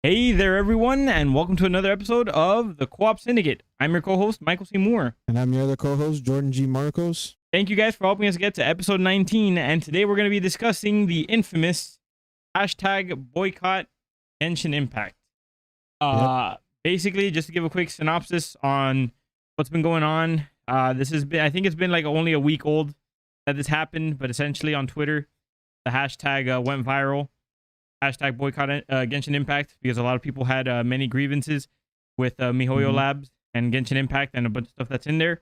Hey there, everyone, and welcome to another episode of the Co-Op Syndicate. I'm your co-host, Michael C. Moore. And I'm your other co-host, Jordan G. Marcos. Thank you guys for helping us get to episode 19, and today we're going to be discussing the infamous hashtag Boycott Genshin Impact. Basically, just to give a quick synopsis on what's been going on. This has been, I think it's been like only a week old that this happened, but essentially on Twitter, the hashtag went viral. Hashtag Boycott Genshin Impact, because a lot of people had many grievances with MiHoYo Labs and Genshin Impact and a bunch of stuff that's in there.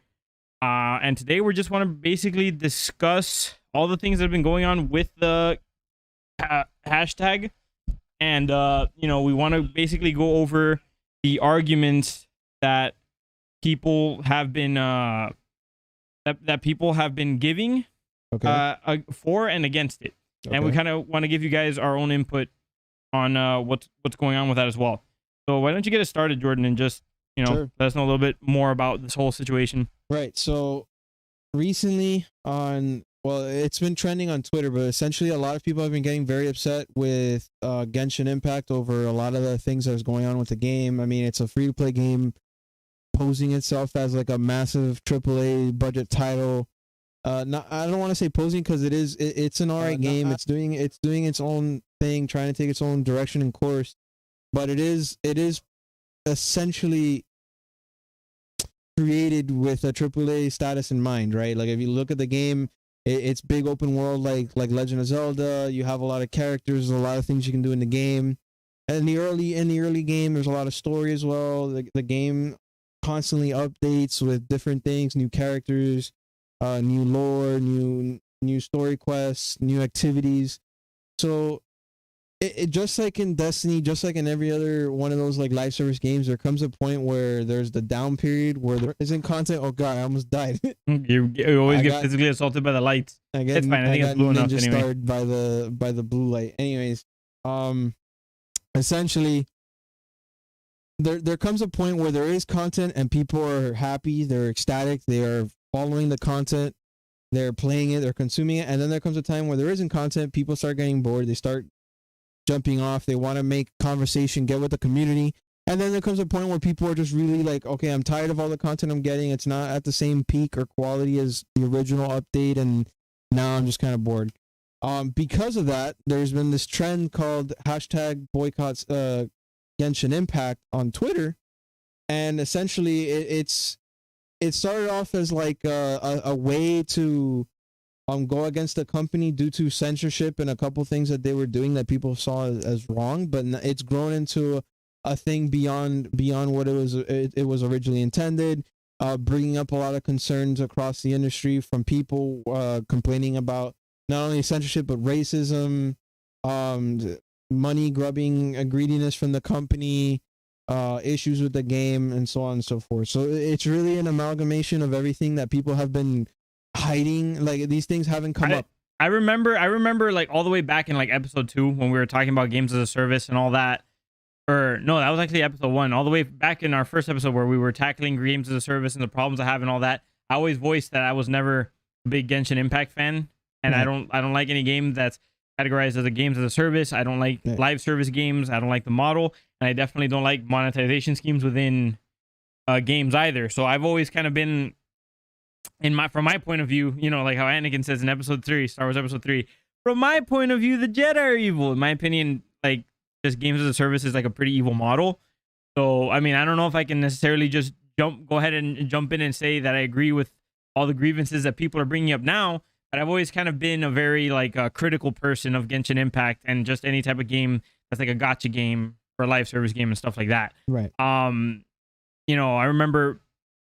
And today we just want to basically discuss all the things that have been going on with the hashtag. And, we want to basically go over the arguments that people have been that people have been giving for and against it. Okay. And we kind of want to give you guys our own input on what's going on with that as well. So why don't you get us started, Jordan, and just let us know a little bit more about this whole situation. Right. So recently it's been trending on Twitter, but essentially a lot of people have been getting very upset with Genshin Impact over a lot of the things that was going on with the game. I mean, it's a free-to-play game posing itself as like a massive AAA budget title. I don't want to say posing, because it's an alright game. It's doing its own thing, trying to take its own direction and course, but it is essentially created with a AAA status in mind, right? Like if you look at the game, it's big open world like Legend of Zelda. You have a lot of characters, a lot of things you can do in the game. And in the early game, there's a lot of story as well. The game constantly updates with different things, new characters, new lore, new story quests, new activities. So it just like in Destiny, just like in every other one of those like live service games, there comes a point where there's the down period where there isn't content. Oh god, I almost died. You always get physically assaulted by the lights. It's fine. I think it's blue enough anyway. Started by the blue light. Anyways, essentially there comes a point where there is content and people are happy, they're ecstatic, they are following the content, they're playing it, they're consuming it, and then there comes a time where there isn't content, people start getting bored, they start jumping off, they want to make conversation, get with the community, and then there comes a point where people are just really like, okay, I'm tired of all the content I'm getting, it's not at the same peak or quality as the original update, and now I'm just kind of bored. Because of that, there's been this trend called hashtag boycotts Genshin Impact on Twitter, and essentially it started off as like a way to go against the company due to censorship and a couple things that they were doing that people saw as wrong, but it's grown into a thing beyond what it was originally intended, bringing up a lot of concerns across the industry from people complaining about not only censorship but racism, money grubbing, greediness from the company, issues with the game, and so on and so forth. So it's really an amalgamation of everything that people have been hiding. Like these things haven't come up. I remember like all the way back in like episode 2 when we were talking about games as a service and all that. Or no, that was actually episode 1. All the way back in our first episode where we were tackling games as a service and the problems I have and all that. I always voiced that I was never a big Genshin Impact fan, and I don't like any game that's categorized as a games as a service. I don't like live service games. I don't like the model, and I definitely don't like monetization schemes within games either. So I've always kind of been from my point of view, like how Anakin says in episode 3, Star Wars episode 3, from my point of view, the Jedi are evil. In my opinion, like just games as a service is like a pretty evil model. So I mean, I don't know if I can necessarily just go ahead and jump in and say that I agree with all the grievances that people are bringing up now. But I've always kind of been a very like critical person of Genshin Impact and just any type of game that's like a gacha game or a live service game and stuff like that. Right. I remember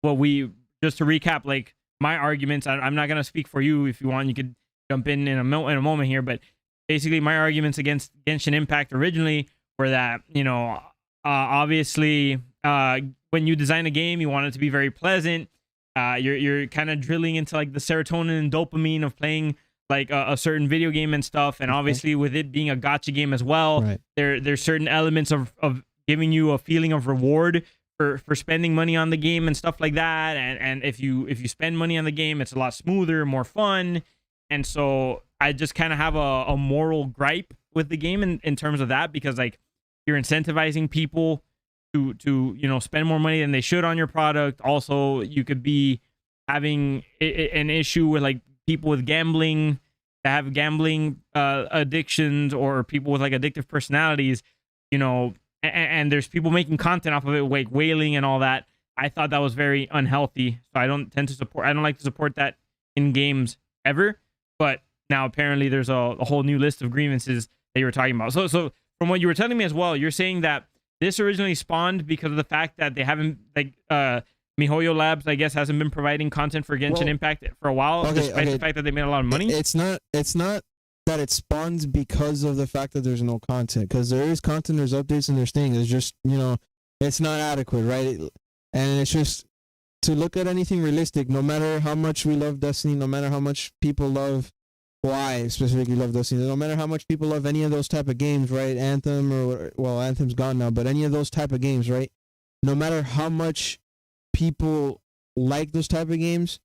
just to recap, like my arguments. I'm not gonna speak for you. If you want, you could jump in a moment here. But basically, my arguments against Genshin Impact originally were that obviously when you design a game, you want it to be very pleasant. You're kind of drilling into like the serotonin and dopamine of playing like a certain video game and stuff, and obviously with it being a gacha game as well, there's certain elements of giving you a feeling of reward for spending money on the game and stuff like that. And if you spend money on the game, it's a lot smoother, more fun. And so I just kind of have a moral gripe with the game in terms of that, because like you're incentivizing people to spend more money than they should on your product. Also, you could be having an issue with like people with gambling that have gambling addictions, or people with like addictive personalities, and there's people making content off of it, like whaling and all that. I thought that was very unhealthy. So I don't like to support that in games ever. But now apparently there's a whole new list of grievances that you were talking about. So from what you were telling me as well, you're saying that this originally spawned because of the fact that they haven't, like, MiHoYo Labs, I guess, hasn't been providing content for Genshin Impact for a while, despite the fact that they made a lot of money. It's not that it spawns because of the fact that there's no content, because there is content, there's updates, and there's things. It's just, it's not adequate, right? And it's just to look at anything realistic, no matter how much we love Destiny, no matter how much people love, why specifically love Destiny, no matter how much people love any of those type of games, right? Anthem, Anthem's gone now, but any of those type of games, right? No matter how much people like those type of games,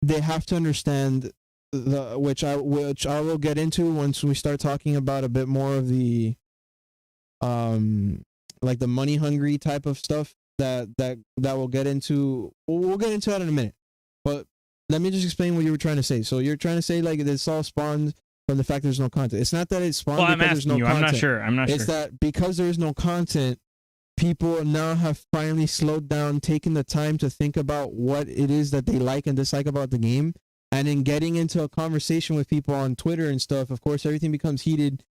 they have to understand which I will get into once we start talking about a bit more of the like the money hungry type of stuff that we'll get into. We'll get into that in a minute, but let me just explain what you were trying to say. So you're trying to say like this all spawned from the fact there's no content. It's not that it spawned because there's no content. I'm not sure. It's that because there is no content, people now have finally slowed down, taken the time to think about what it is that they like and dislike about the game. And in getting into a conversation with people on Twitter and stuff, of course, everything becomes heated.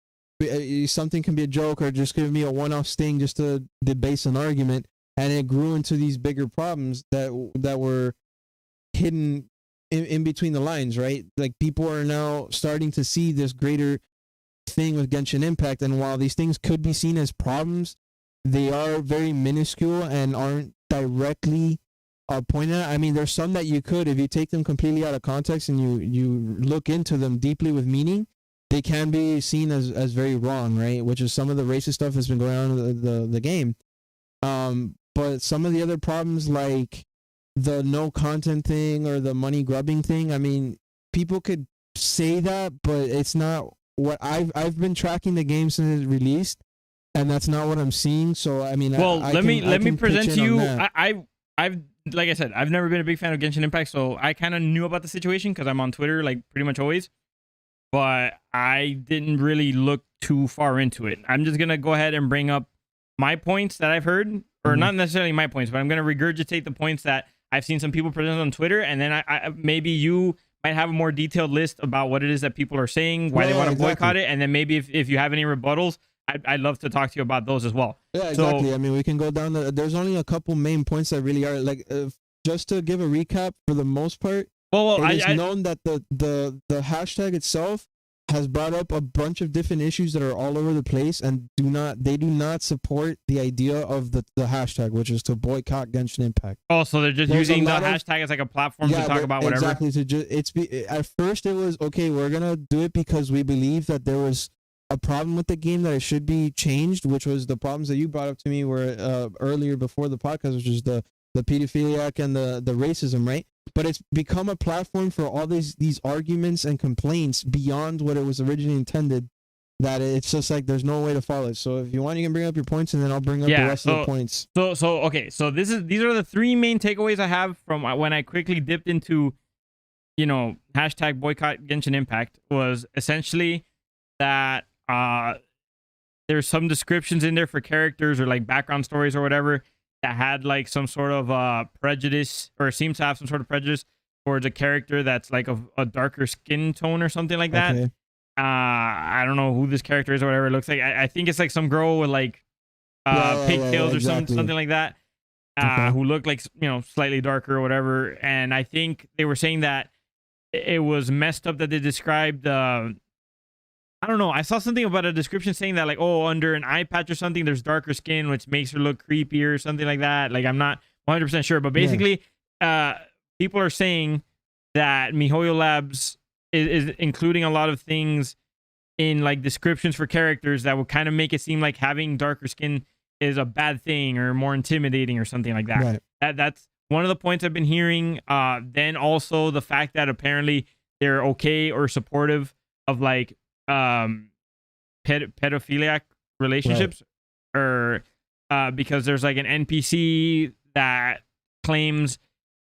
Something can be a joke or just give me a one-off sting just to debase an argument. And it grew into these bigger problems that were hidden in between the lines, right? Like, people are now starting to see this greater thing with Genshin Impact. And while these things could be seen as problems, they are very minuscule and aren't directly pointed at. I mean, there's some that you could, if you take them completely out of context and you look into them deeply with meaning, they can be seen as very wrong, right? Which is some of the racist stuff that's been going on in the game. But some of the other problems, like the no content thing or the money grubbing thing, I mean, people could say that, but it's not what I've been tracking the game since it released, and that's not what I'm seeing. So I mean, let me present to you. I've like I said, I've never been a big fan of Genshin Impact, so I kind of knew about the situation because I'm on Twitter like pretty much always, but I didn't really look too far into it. I'm just gonna go ahead and bring up my points that I've heard, or not necessarily my points, but I'm gonna regurgitate the points that I've seen some people present on Twitter, and then I maybe you might have a more detailed list about what it is that people are saying, why they want to boycott it, and then maybe if you have any rebuttals, I'd love to talk to you about those as well. Yeah, exactly. So, I mean, we can go down there's only a couple main points that really are like, just to give a recap for the most part. Well, it's known that the hashtag itself has brought up a bunch of different issues that are all over the place, and they do not support the idea of the hashtag, which is to boycott Genshin Impact. Oh, so they're just using the hashtag as like a platform to talk about whatever. Exactly. At first, it was okay. We're gonna do it because we believe that there was a problem with the game that it should be changed, which was the problems that you brought up to me were earlier before the podcast, which is the pedophiliac and the racism, right? But it's become a platform for all these arguments and complaints beyond what it was originally intended, that it's just like there's no way to follow it. So if you want, you can bring up your points, and then I'll bring up the rest of the points. So okay, so these are the three main takeaways I have from when I quickly dipped into, hashtag boycott Genshin Impact. Was essentially that there's some descriptions in there for characters or like background stories or whatever that had like some sort of prejudice, or seems to have some sort of prejudice towards a character that's like a darker skin tone or something like that. Okay. I don't know who this character is or whatever it looks like. I think it's like some girl with like pigtails or something like that, who looked like, slightly darker or whatever. And I think they were saying that it was messed up that they described I don't know. I saw something about a description saying that, like, under an eye patch or something, there's darker skin, which makes her look creepier or something like that. Like, I'm not 100% sure. But basically, people are saying that MiHoYo Labs is including a lot of things in, like, descriptions for characters that would kind of make it seem like having darker skin is a bad thing or more intimidating or something like that. Right. That's one of the points I've been hearing. Then also the fact that apparently they're okay or supportive of, like, pedophiliac relationships, or because there's like an NPC that claims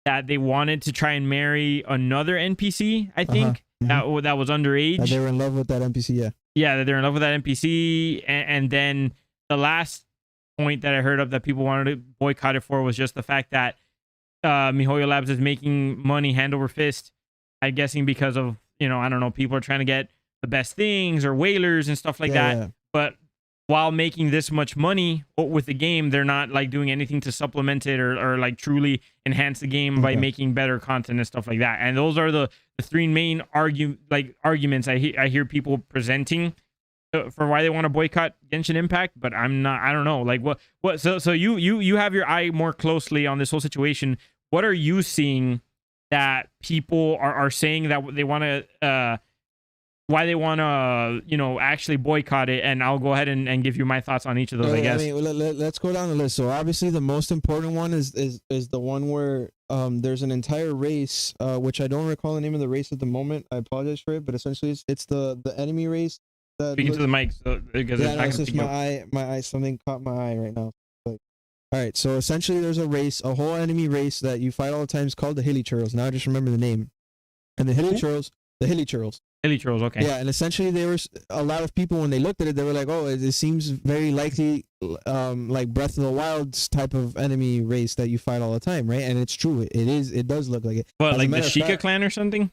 that they wanted to try and marry another NPC. I think that was underage. They were in love with that NPC. Yeah, that they're in love with that NPC, and then the last point that I heard of that people wanted to boycott it for was just the fact that MiHoYo Labs is making money hand over fist. I'm guessing because of, I don't know, people are trying to get the best things or whalers and stuff like that. Yeah. But while making this much money with the game, they're not like doing anything to supplement it or like truly enhance the game by making better content and stuff like that. And those are the three main arguments I hear people presenting for why they want to boycott Genshin Impact. But I don't know, like what. So you have your eye more closely on this whole situation. What are you seeing that people are saying that they want to? Why they want to, actually boycott it, and I'll go ahead and give you my thoughts on each of those. I guess. I mean, let's go down the list. So obviously, the most important one is the one where there's an entire race, which I don't recall the name of the race at the moment. I apologize for it, but essentially, it's the enemy race. Speaking to the mic, because it's just my eye, something caught my eye right now. All right, so essentially, there's a whole enemy race that you fight all the time. It's called the Hilichurls. Now I just remember the name, and the Hilichurls. Hilichurls, okay. Yeah, and essentially there was a lot of people when they looked at it, they were like, "Oh, it seems very likely, like Breath of the Wild's type of enemy race that you fight all the time, right?" And it's true, it is. It does look like it. What, like the Sheikah clan or something?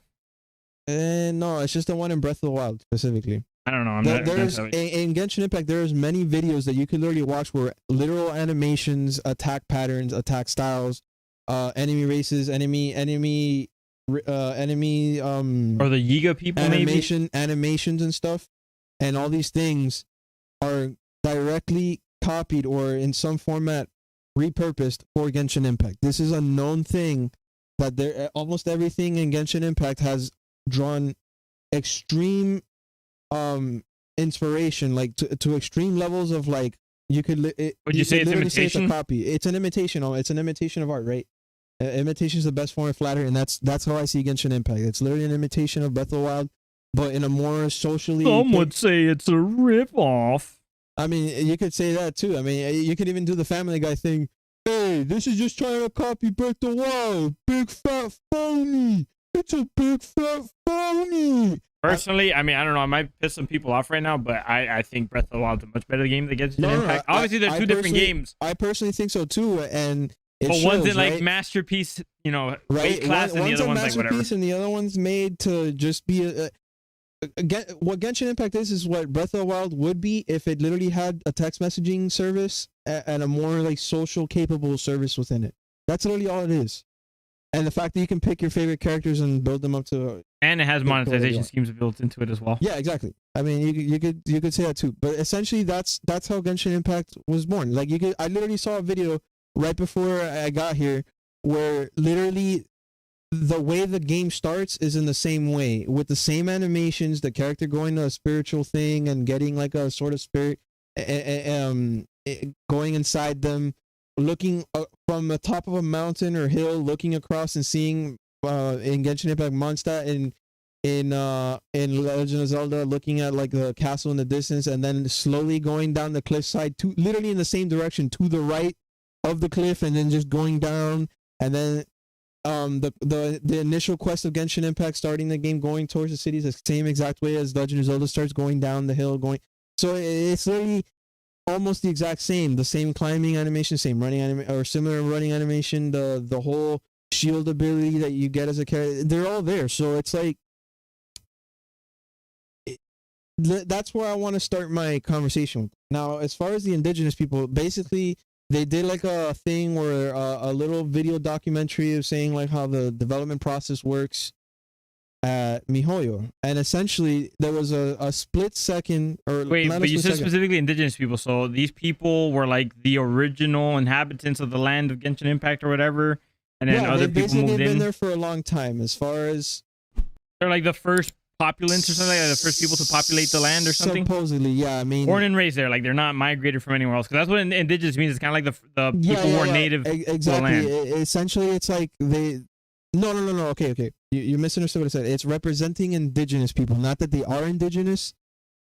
No, it's just the one in Breath of the Wild specifically. I don't know. In Genshin Impact, there's many videos that you can literally watch where literal animations, attack patterns, attack styles, enemy races, enemy or the Yiga people animations and stuff, and all these things are directly copied or in some format repurposed for Genshin Impact. This is a known thing that almost everything in Genshin Impact has drawn extreme inspiration, like to extreme levels of like you could. Would you say it's imitation? It's a copy. It's an imitation. It's an imitation of art, right? Imitation is the best form of flattery, and that's how I see Genshin Impact. It's literally an imitation of Breath of the Wild, but in a more socially. Some would say it's a rip-off. I mean, you could say that too. I mean, you could even do the Family Guy thing. Hey, this is just trying to copy Breath of the Wild. Big fat phony. It's a big fat phony. Personally, I mean, I don't know. I might piss some people off right now, but I think Breath of the Wild is a much better game than Genshin Impact. Obviously, they're two different games. I personally think so too, and. But one's in like masterpiece, weight class, and the other one's like whatever. And the other one's made to just be what Genshin Impact is what Breath of the Wild would be if it literally had a text messaging service and a more like social capable service within it. That's literally all it is. And the fact that you can pick your favorite characters and build them up to. And it has monetization schemes built into it as well. Yeah, exactly. I mean, you could say that too. But essentially, that's how Genshin Impact was born. Like I literally saw a video right before I got here, where literally the way the game starts is in the same way, with the same animations, the character going to a spiritual thing and getting like a sort of spirit, going inside them, looking from the top of a mountain or hill, looking across and seeing in Genshin Impact Mondstadt in Legend of Zelda, looking at like the castle in the distance, and then slowly going down the cliffside to literally in the same direction to the right of the cliff, and then just going down, and then the initial quest of Genshin Impact starting the game going towards the cities the same exact way as Legend of Zelda starts going down the hill going. So it's literally almost the exact same, the same climbing animation, same running or similar running animation, the whole shield ability that you get as a character, they're all there. So it's like that's where I want to start my conversation with. Now, as far as the indigenous people, basically they did like a thing where a little video documentary of saying like how the development process works at MiHoYo, and essentially there was a split second or wait, but you said specifically indigenous people, so these people were like the original inhabitants of the land of Genshin Impact or whatever, and then other people moved in. They've been there for a long time. As far as they're like the first populants or something, like the first people to populate the land or something. Supposedly, yeah. I mean, born and raised there, like they're not migrated from anywhere else. Because that's what indigenous means. It's kind of like the people who are native to the land. Essentially, it's like they. No. Okay. You misunderstood what I said. It's representing indigenous people, not that they are indigenous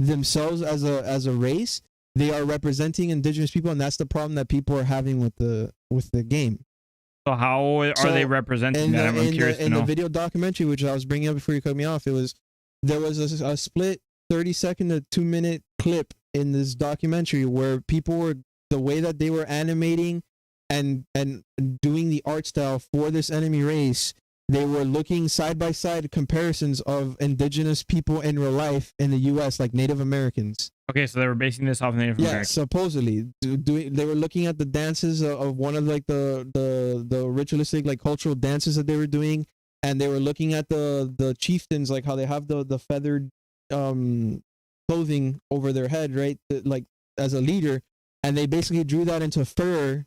themselves as a race. they are representing indigenous people, and that's the problem that people are having with the game. So how are they representing that? I'm curious to know. In the video documentary, which I was bringing up before you cut me off, there was a split 30-second to 2-minute clip in this documentary where people were, the way that they were animating and doing the art style for this enemy race, they were looking side by side comparisons of indigenous people in real life in the U.S., like Native Americans. Okay, so they were basing this off Native Americans. Yeah, supposedly. They were looking at the dances of one of like the ritualistic like cultural dances that they were doing, and they were looking at the chieftains, like how they have the feathered clothing over their head, right? Like as a leader, and they basically drew that into fur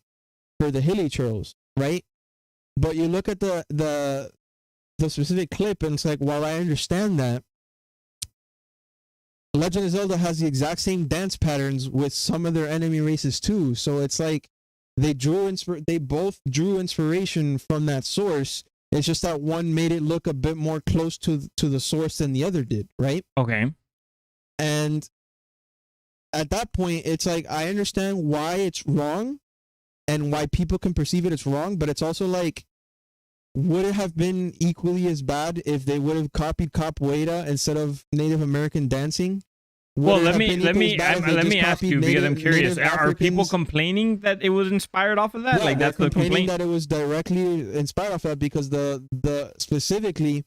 for the Hilichurls, right? But you look at the specific clip, and it's like, while I understand that, Legend of Zelda has the exact same dance patterns with some of their enemy races too. So it's like they both drew inspiration from that source. It's just that one made it look a bit more close to the source than the other did, right? Okay. And at that point, it's like, I understand why it's wrong and why people can perceive it as wrong, but it's also like, would it have been equally as bad if they would have copied capoeira instead of Native American dancing? Well, let me ask you, because I'm curious. Are people complaining that it was inspired off of that? Yeah, like that's the complaint, that it was directly inspired off of that, because the specifically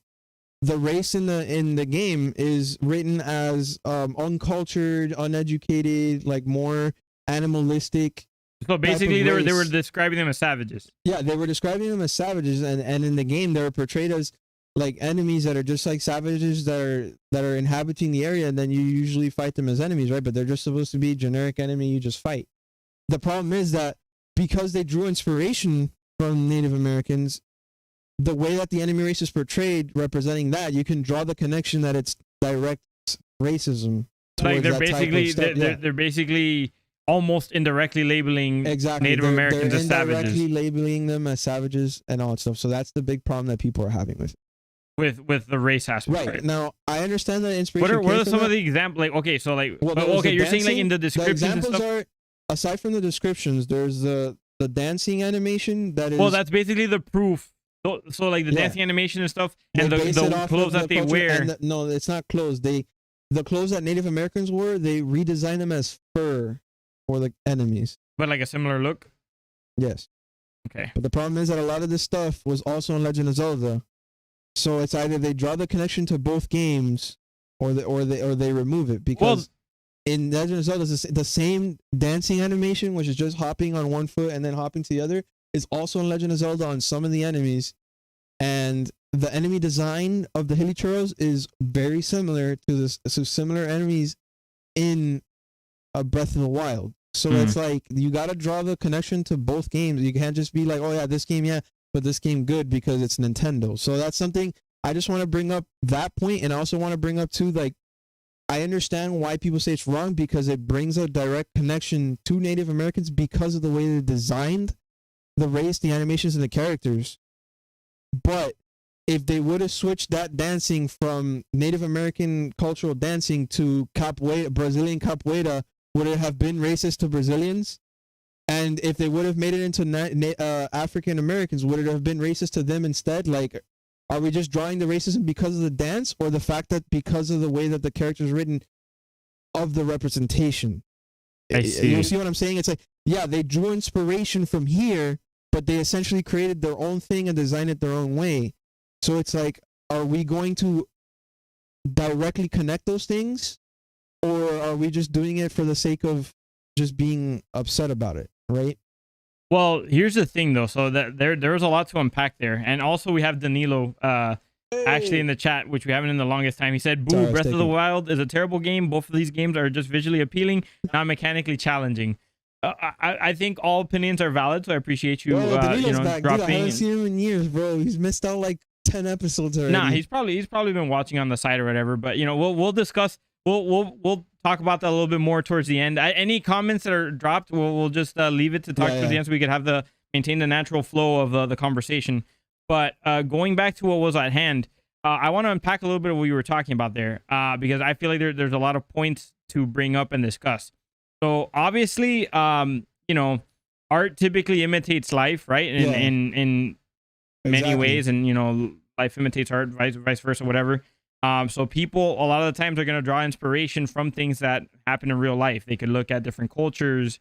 the race in the game is written as uncultured, uneducated, like more animalistic. So basically, they were describing them as savages. Yeah, they were describing them as savages, and in the game, they were portrayed as like enemies that are just like savages that are inhabiting the area, and then you usually fight them as enemies, right? But they're just supposed to be generic enemy you just fight. The problem is that because they drew inspiration from Native Americans, the way that the enemy race is portrayed, representing that, you can draw the connection that it's direct racism. Like they're basically almost indirectly labeling Native Americans as savages. Indirectly labeling them as savages and all that stuff. So that's the big problem that people are having with the race aspect. Right. Now, I understand that inspiration. What are some of the examples? Like, okay, so like, okay, you're saying like in the descriptions and stuff. Are, aside from the descriptions, there's the dancing animation that is. Well, that's basically the proof. So like the dancing animation and stuff, and the clothes that they wear. No, it's not clothes. The clothes that Native Americans wore, they redesigned them as fur for the enemies. But like a similar look? Yes. Okay. But the problem is that a lot of this stuff was also in Legend of Zelda. So it's either they draw the connection to both games or they remove it, because in Legend of Zelda, the same dancing animation, which is just hopping on one foot and then hopping to the other, is also in Legend of Zelda on some of the enemies. And the enemy design of the Hilichurls is very similar to similar enemies in Breath of the Wild. So it's like, you got to draw the connection to both games. You can't just be like, oh yeah, this game, yeah, but this game good because it's Nintendo. So that's something I just want to bring up, that point. And I also want to bring up too, like, I understand why people say it's wrong, because it brings a direct connection to Native Americans because of the way they designed the race, the animations, and the characters. But if they would have switched that dancing from Native American cultural dancing to capoeira, Brazilian capoeira, would it have been racist to Brazilians? And if they would have made it into African Americans, would it have been racist to them instead? Like, are we just drawing the racism because of the dance, or the fact that because of the way that the character is written, of the representation? I see. You see what I'm saying? It's like, yeah, they drew inspiration from here, but they essentially created their own thing and designed it their own way. So it's like, are we going to directly connect those things, or are we just doing it for the sake of just being upset about it, right? Well, here's the thing though. So that there's a lot to unpack there, and also we have Danilo actually in the chat, which we haven't in the longest time. He said, "Boo! Breath of the Wild is a terrible game. Both of these games are just visually appealing, not mechanically challenging." I think all opinions are valid, so I appreciate you, dropping. Dude, I haven't seen him in years, bro. He's missed out like 10 episodes already. Nah, he's probably been watching on the side or whatever. But we'll discuss. We'll talk about that a little bit more towards the end. Any comments that are dropped, we'll just leave it to talk towards the end, so we could have maintain the natural flow of the conversation. But going back to what was at hand, I want to unpack a little bit of what you were talking about there, because I feel like there's a lot of points to bring up and discuss. So obviously, you know, art typically imitates life, right? In Yeah. in many Exactly. ways, and you know, life imitates art, vice versa, whatever. So people a lot of the times are gonna draw inspiration from things that happen in real life. They could look at different cultures,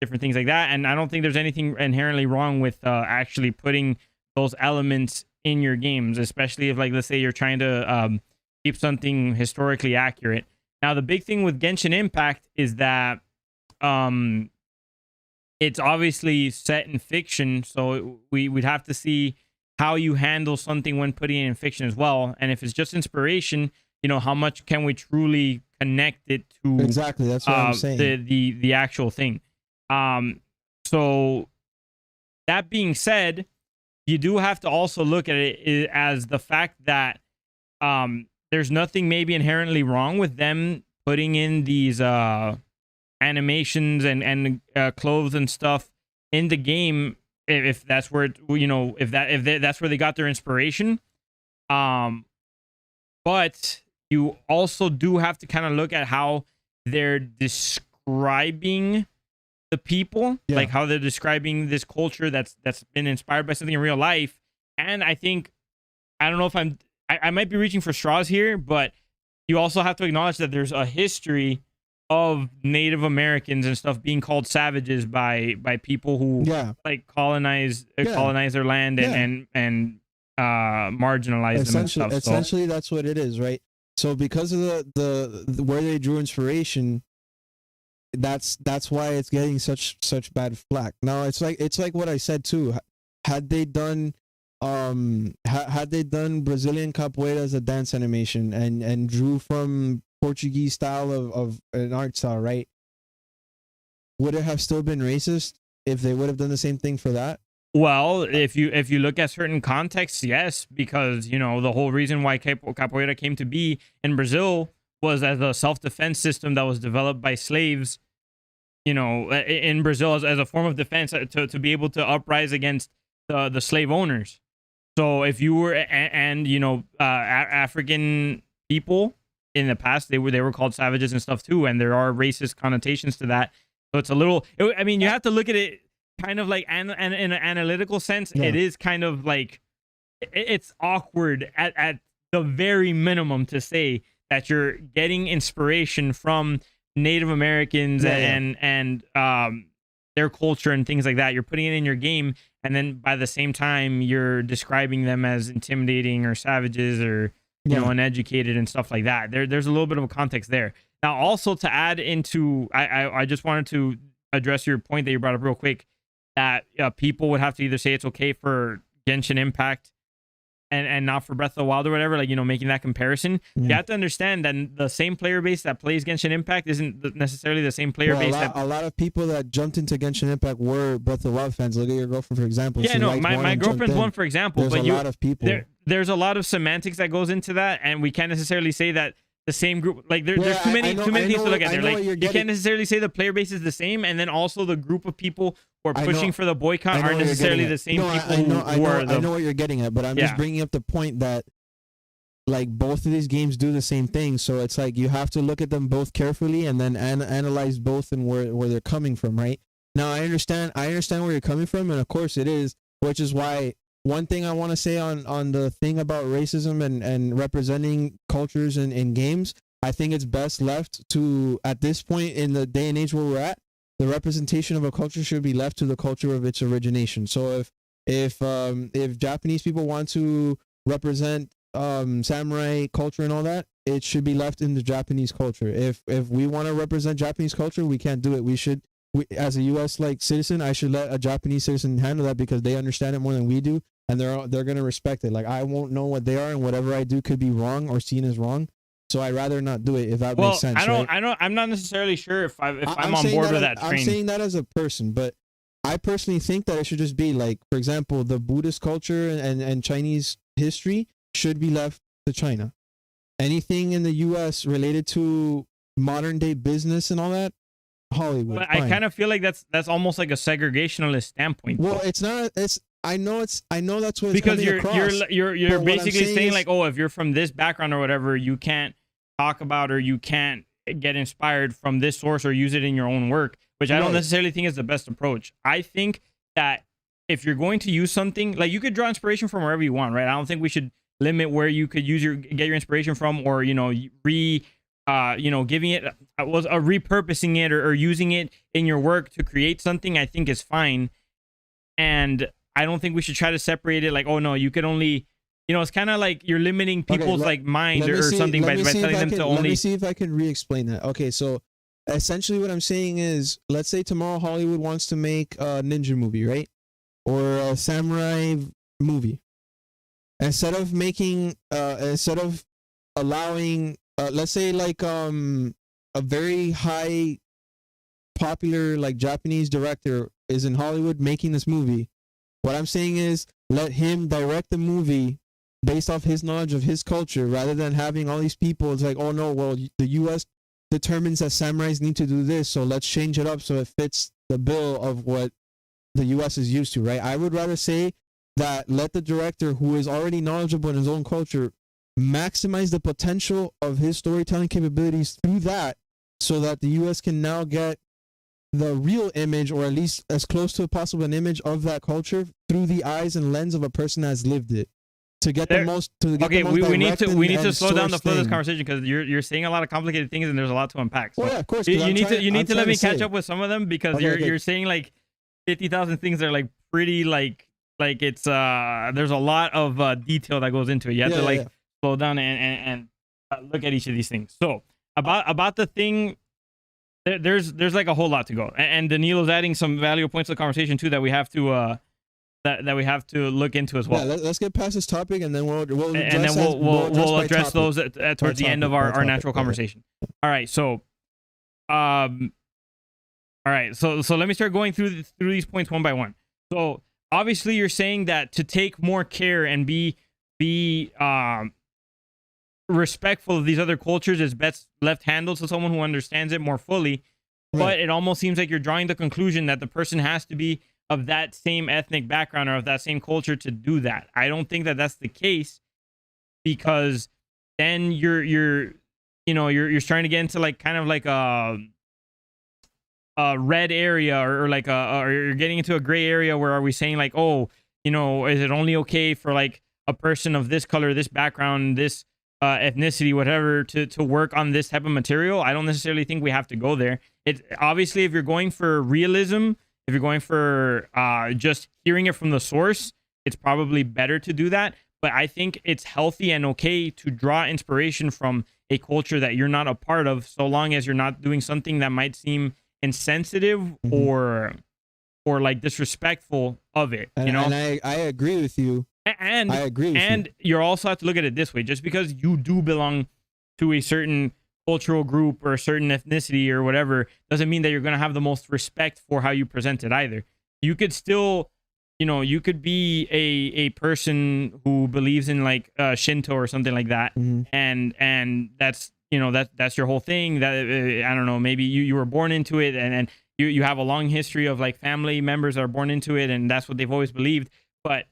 different things like that, and I don't think there's anything inherently wrong with actually putting those elements in your games, especially if, like, let's say you're trying to keep something historically accurate. Now, the big thing with Genshin Impact is that um it's obviously set in fiction, so we'd have to see how you handle something when putting it in fiction as well. And if it's just inspiration, you know, how much can we truly connect it to Exactly. That's what I'm saying. the actual thing. So that being said, you do have to also look at it as the fact that there's nothing maybe inherently wrong with them putting in these animations and clothes and stuff in the game, if that's where it, you know, if that's where they got their inspiration. But you also do have to kind of look at how they're describing the people, Yeah. like how they're describing this culture that's been inspired by something in real life. And I think, I don't know if I might be reaching for straws here, but you also have to acknowledge that there's a history of Native Americans and stuff being called savages by people who Yeah. like colonize their land and marginalize them and stuff. So Essentially, that's what it is, right? So because of the where they drew inspiration, that's why it's getting such bad flack. Now it's like what I said too. Had they done had they done Brazilian capoeira as a dance animation and drew from Portuguese style of an art style, right? Would it have still been racist if they would have done the same thing for that? well, if you look at certain contexts, yes, because you know the whole reason why capoeira came to be in Brazil was as a self-defense system that was developed by slaves, you know, in Brazil as a form of defense to be able to uprise against the slave owners. So if you were and you know African people in the past, they were called savages and stuff too, and there are racist connotations to that. So it's a little. I mean, you have to look at it kind of like in an analytical sense. Yeah. It is kind of like it's awkward at the very minimum to say that you're getting inspiration from Native Americans and their culture and things like that. You're putting it in your game, and then by the same time, you're describing them as intimidating or savages or you know uneducated and stuff like that. There's a little bit of a context there. Now, also to add into, I just wanted to address your point that you brought up real quick, that people would have to either say it's okay for Genshin Impact and not for Breath of the Wild or whatever, like, you know, making that comparison. Yeah. You have to understand that the same player base that plays Genshin Impact isn't necessarily the same player base. A lot of people that jumped into Genshin Impact were Breath of the Wild fans. Look at your girlfriend, for example. Yeah, She no, liked my girlfriend's one, for example. There's but a lot of people. There's a lot of semantics that goes into that, and we can't necessarily say that the same group, like there's too many things to look at there. Like you can't necessarily say the player base is the same, and then also the group of people who are pushing for the boycott aren't necessarily the same people. I know what you're getting at, but I'm just bringing up the point that like both of these games do the same thing, so it's like you have to look at them both carefully and then analyze both and where they're coming from, right? Now I understand where you're coming from, and of course it is, which is why one thing I want to say on the thing about racism and representing cultures in games, I think it's best left to, at this point in the day and age where we're at, the representation of a culture should be left to the culture of its origination. So if Japanese people want to represent samurai culture and all that, it should be left in the Japanese culture. If we want to represent Japanese culture, we can't do it. We as a US like citizen, I should let a Japanese citizen handle that because they understand it more than we do, and they're gonna respect it. Like I won't know what they are, and whatever I do could be wrong or seen as wrong. So I'd rather not do it, if that makes sense. I'm not necessarily sure if I'm on board with that train. I'm saying that as a person, but I personally think that it should just be like, for example, the Buddhist culture and Chinese history should be left to China. Anything in the US related to modern day business and all that, Hollywood. But I kind of feel like that's almost like a segregationalist standpoint. Well, it's not. I know that's what it's because coming across. you're basically saying like, oh, if you're from this background or whatever, you can't talk about or you can't get inspired from this source or use it in your own work, which I don't Right. necessarily think is the best approach. I think that if you're going to use something, like, you could draw inspiration from wherever you want, right? I don't think we should limit where you could get your inspiration from, or giving it repurposing it, or using it in your work to create something. I think is fine, and I don't think we should try to separate it. Like, oh no, you could only, it's kind of like you're limiting people's mind or something by telling them to only. Let me see if I can re-explain that. Okay, so essentially what I'm saying is, let's say tomorrow Hollywood wants to make a ninja movie, right? Or a samurai movie. Instead of allowing, let's say, like, a very high popular, like, Japanese director is in Hollywood making this movie. What I'm saying is, let him direct the movie based off his knowledge of his culture, rather than having all these people. It's like, oh no, well, the U.S. determines that samurais need to do this, so let's change it up so it fits the bill of what the U.S. is used to, right? I would rather say that let the director, who is already knowledgeable in his own culture, maximize the potential of his storytelling capabilities through that, so that the U.S. can now get the real image, or at least as close to possible an image of that culture through the eyes and lens of a person that has lived it. To get the most, we need to slow down the flow of this conversation, because you're saying a lot of complicated things and there's a lot to unpack. So well, yeah, of course. You need to let me catch up with some of them, because you're saying like 50,000 things that are like pretty like it's there's a lot of detail that goes into it. You have to slow down and look at each of these things. So about the thing, there's like a whole lot to go, and Danilo's adding some valuable points to the conversation too that we have to that we have to look into as well. Yeah, let's get past this topic, and then we'll address those towards the end of our natural conversation. All right, so all right, so let me start going through these points one by one. So obviously you're saying that to take more care and be respectful of these other cultures is best left handled to someone who understands it more fully. Right. But it almost seems like you're drawing the conclusion that the person has to be of that same ethnic background or of that same culture to do that. I don't think that that's the case, because then you're starting to get into like kind of like a red area, or like or you're getting into a gray area where are we saying like, oh, is it only okay for like a person of this color, this background, this ethnicity, whatever, to work on this type of material? I don't necessarily think we have to go there. It's obviously, if you're going for realism, if you're going for just hearing it from the source, it's probably better to do that. But I think it's healthy and okay to draw inspiration from a culture that you're not a part of, so long as you're not doing something that might seem insensitive or like disrespectful of it. And I agree with you. And I agree with you. You also have to look at it this way: just because you do belong to a certain cultural group or a certain ethnicity or whatever, doesn't mean that you're going to have the most respect for how you present it either. You could still, you could be a person who believes in like Shinto or something like that, and that's that's your whole thing. That I don't know, maybe you were born into it, and you have a long history of like family members that are born into it, and that's what they've always believed. But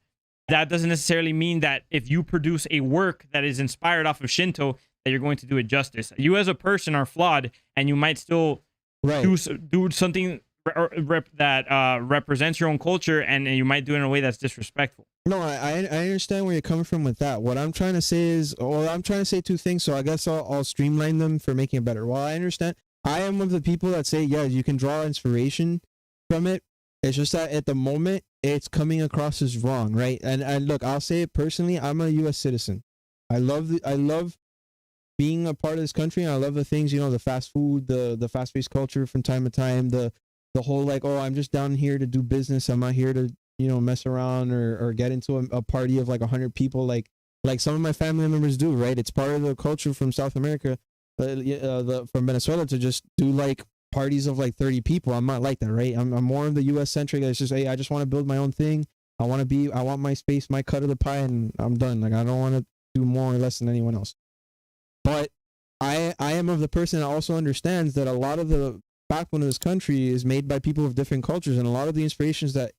that doesn't necessarily mean that if you produce a work that is inspired off of Shinto, that you're going to do it justice. You as a person are flawed, and you might still do something that represents your own culture, and you might do it in a way that's disrespectful. No, I understand where you're coming from with that. What I'm trying to say is, I'm trying to say two things, so I guess I'll streamline them for making it better. While I understand, I am of the people that say, yeah, you can draw inspiration from it. It's just that at the moment, it's coming across as wrong, right? And look, I'll say it personally. I'm a U.S. citizen. I love being a part of this country, and I love the things, the fast food, the fast-paced culture from time to time, the whole like, oh, I'm just down here to do business. I'm not here to mess around or get into a party of like 100 people like some of my family members do, right? It's part of the culture from South America, from Venezuela, to just do like parties of like 30 people. I'm not like that, right? I'm more of the US centric. It's just, hey, I just want to build my own thing. I want my space, my cut of the pie, and I'm done. Like, I don't want to do more or less than anyone else. But I am of the person that also understands that a lot of the backbone of this country is made by people of different cultures, and a lot of the inspirations that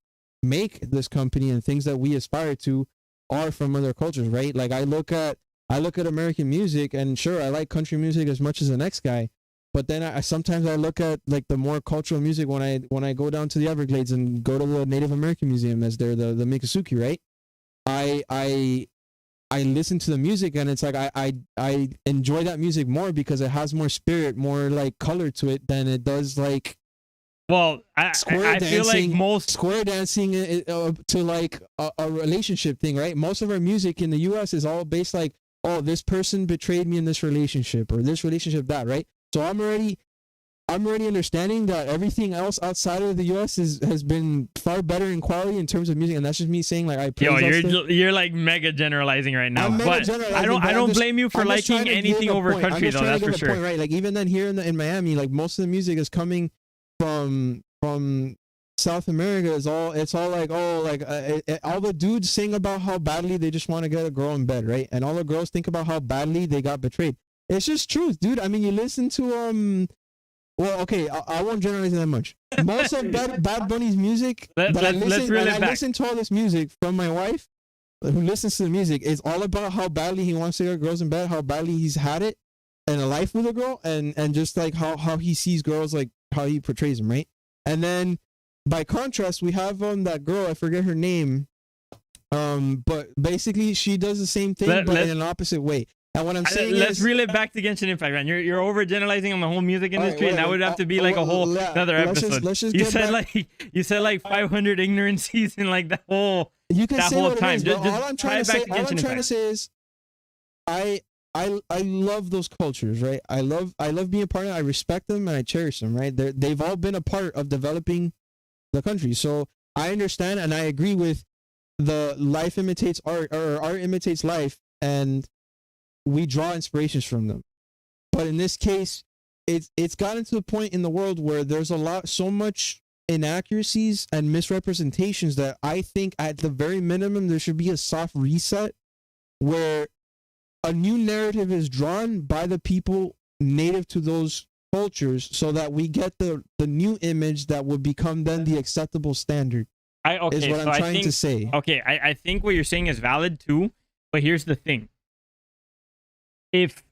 make this company and things that we aspire to are from other cultures, right? Like I look at American music, and sure, I like country music as much as the next guy, But then I sometimes I look at like the more cultural music when I go down to the Everglades and go to the Native American Museum, as they're the Miccosukee, right? I listen to the music, and it's like I enjoy that music more because it has more spirit, more like color to it than it does like. Well, I feel like most square dancing to like a relationship thing, right? Most of our music in the U.S. is all based like, oh, this person betrayed me in this relationship, or this relationship that, right? So I'm already understanding that everything else outside of the U.S. has been far better in quality in terms of music, and that's just me saying like I praise. You're like mega generalizing right now, but I don't blame you for liking anything over country though. That's for sure. Point, right? Like even then here in Miami, like most of the music is coming from South America. It's all like, oh, like all the dudes sing about how badly they just want to get a girl in bed, right? And all the girls think about how badly they got betrayed. It's just truth, dude. I mean, you listen to well, okay, I won't generalize that much. Most of Bad Bunny's music I listen to all this music from my wife, who listens to the music. It's all about how badly he wants to get girls in bed, how badly he's had it in a life with a girl, and just like how he sees girls, like how he portrays them, right? And then by contrast, we have that girl, I forget her name, but basically she does the same thing but in an opposite way. And what I'm saying let's reel it back to Genshin Impact, man. You're overgeneralizing on the whole music industry, and that would have to be like a whole another episode. You said like 500 ignorancies in like that whole time. Just all I'm trying to say is, I love those cultures, right? I love being a part of it. I respect them and I cherish them, right? They've all been a part of developing the country. So I understand and I agree with the life imitates art, or art imitates life, and we draw inspirations from them. But in this case, it's gotten to the point in the world where there's so much inaccuracies and misrepresentations that I think at the very minimum there should be a soft reset where a new narrative is drawn by the people native to those cultures, so that we get the new image that would become then the acceptable standard. Is what I'm trying to say. Okay, I think what you're saying is valid too, but here's the thing. If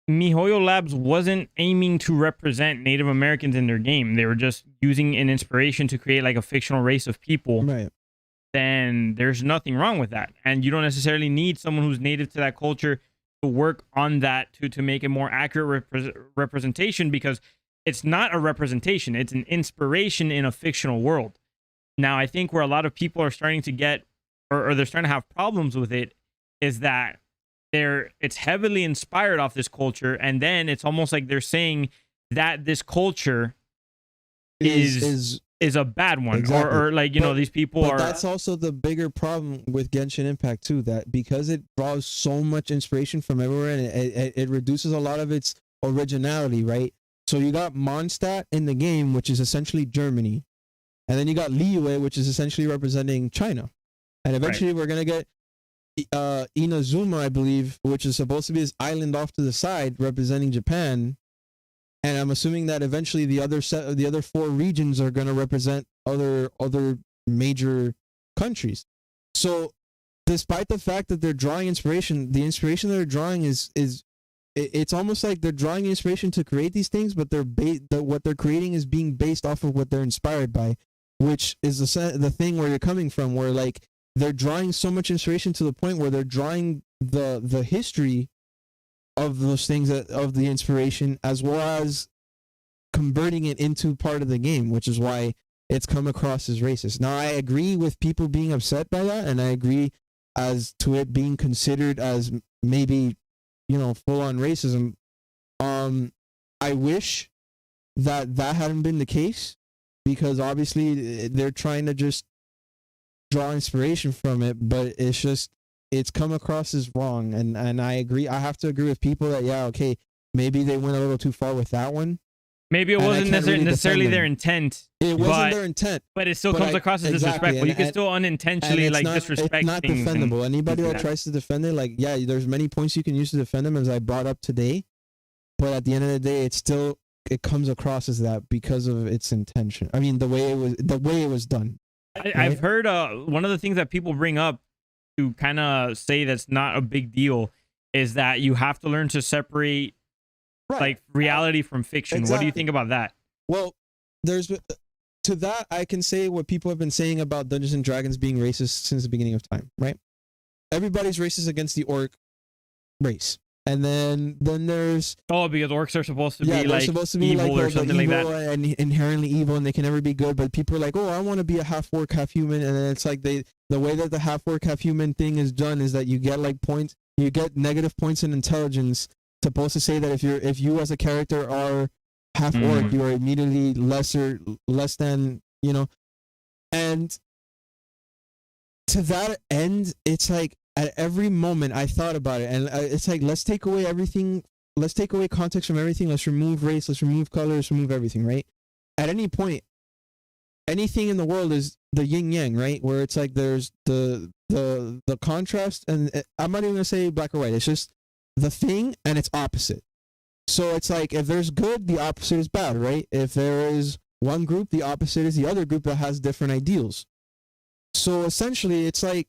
MiHoYo Labs wasn't aiming to represent Native Americans in their game, they were just using an inspiration to create like a fictional race of people, right, then there's nothing wrong with that. And you don't necessarily need someone who's native to that culture to work on that to make a more accurate representation, because it's not a representation, it's an inspiration in a fictional world. Now, I think where a lot of people are starting to get, or they're starting to have problems with it, is that it's heavily inspired off this culture, and then it's almost like they're saying that this culture is a bad one. Exactly. or like, you know, these people are. That's also the bigger problem with Genshin Impact too, that because it draws so much inspiration from everywhere, and it reduces a lot of its originality, right? So you got Mondstadt in the game, which is essentially Germany, and then you got Liyue, which is essentially representing China, and eventually we're gonna get Inazuma, I believe, which is supposed to be this island off to the side representing Japan, and I'm assuming that eventually the other four regions are going to represent other major countries. So despite the fact that they're drawing inspiration, the inspiration they're drawing is it's almost like they're drawing inspiration to create these things, but what they're creating is being based off of what they're inspired by, which is the thing where you're coming from, where like they're drawing so much inspiration to the point where they're drawing the history of those things, of the inspiration, as well as converting it into part of the game, which is why it's come across as racist. Now, I agree with people being upset by that, and I agree as to it being considered as maybe, you know, full-on racism. I wish that hadn't been the case, because obviously they're trying to just draw inspiration from it, but it's come across as wrong, and I agree. I have to agree with people that, yeah, okay, maybe they went a little too far with that one. Maybe it wasn't necessarily their intent. It wasn't their intent, but it still comes across as disrespectful. You can still unintentionally disrespect things. It's not defendable. Anybody that tries to defend it, like, yeah, there's many points you can use to defend them, as I brought up today, but at the end of the day, it comes across as that because of its intention. I mean, the way it was done. I've heard one of the things that people bring up to kind of say that's not a big deal is that you have to learn to separate Right. like reality from fiction. What do you think about that? Well, there's to that I can say what people have been saying about Dungeons and Dragons being racist since the beginning of time, right? Everybody's racist against the orc race. And then there's because orcs are supposed to they're be like supposed to be evil like or something like that. and inherently evil, and they can never be good. But people are like, oh, I want to be a half orc, half human, and then it's like the way that the half orc, half human thing is done is that you get like points, you get negative points in intelligence, supposed to say that if you as a character are half orc, you are immediately less than, you know, and to that end, it's like. At every moment I thought about it, and it's like, let's take away everything, let's take away context from everything, let's remove race, let's remove color, let's remove everything, right? At any point, anything in the world is the yin yang, right? Where it's like there's the contrast, and I'm not even gonna say black or white, it's just the thing and its opposite. So it's like, if there's good, the opposite is bad, right? If there is one group, the opposite is the other group that has different ideals. So essentially, it's like,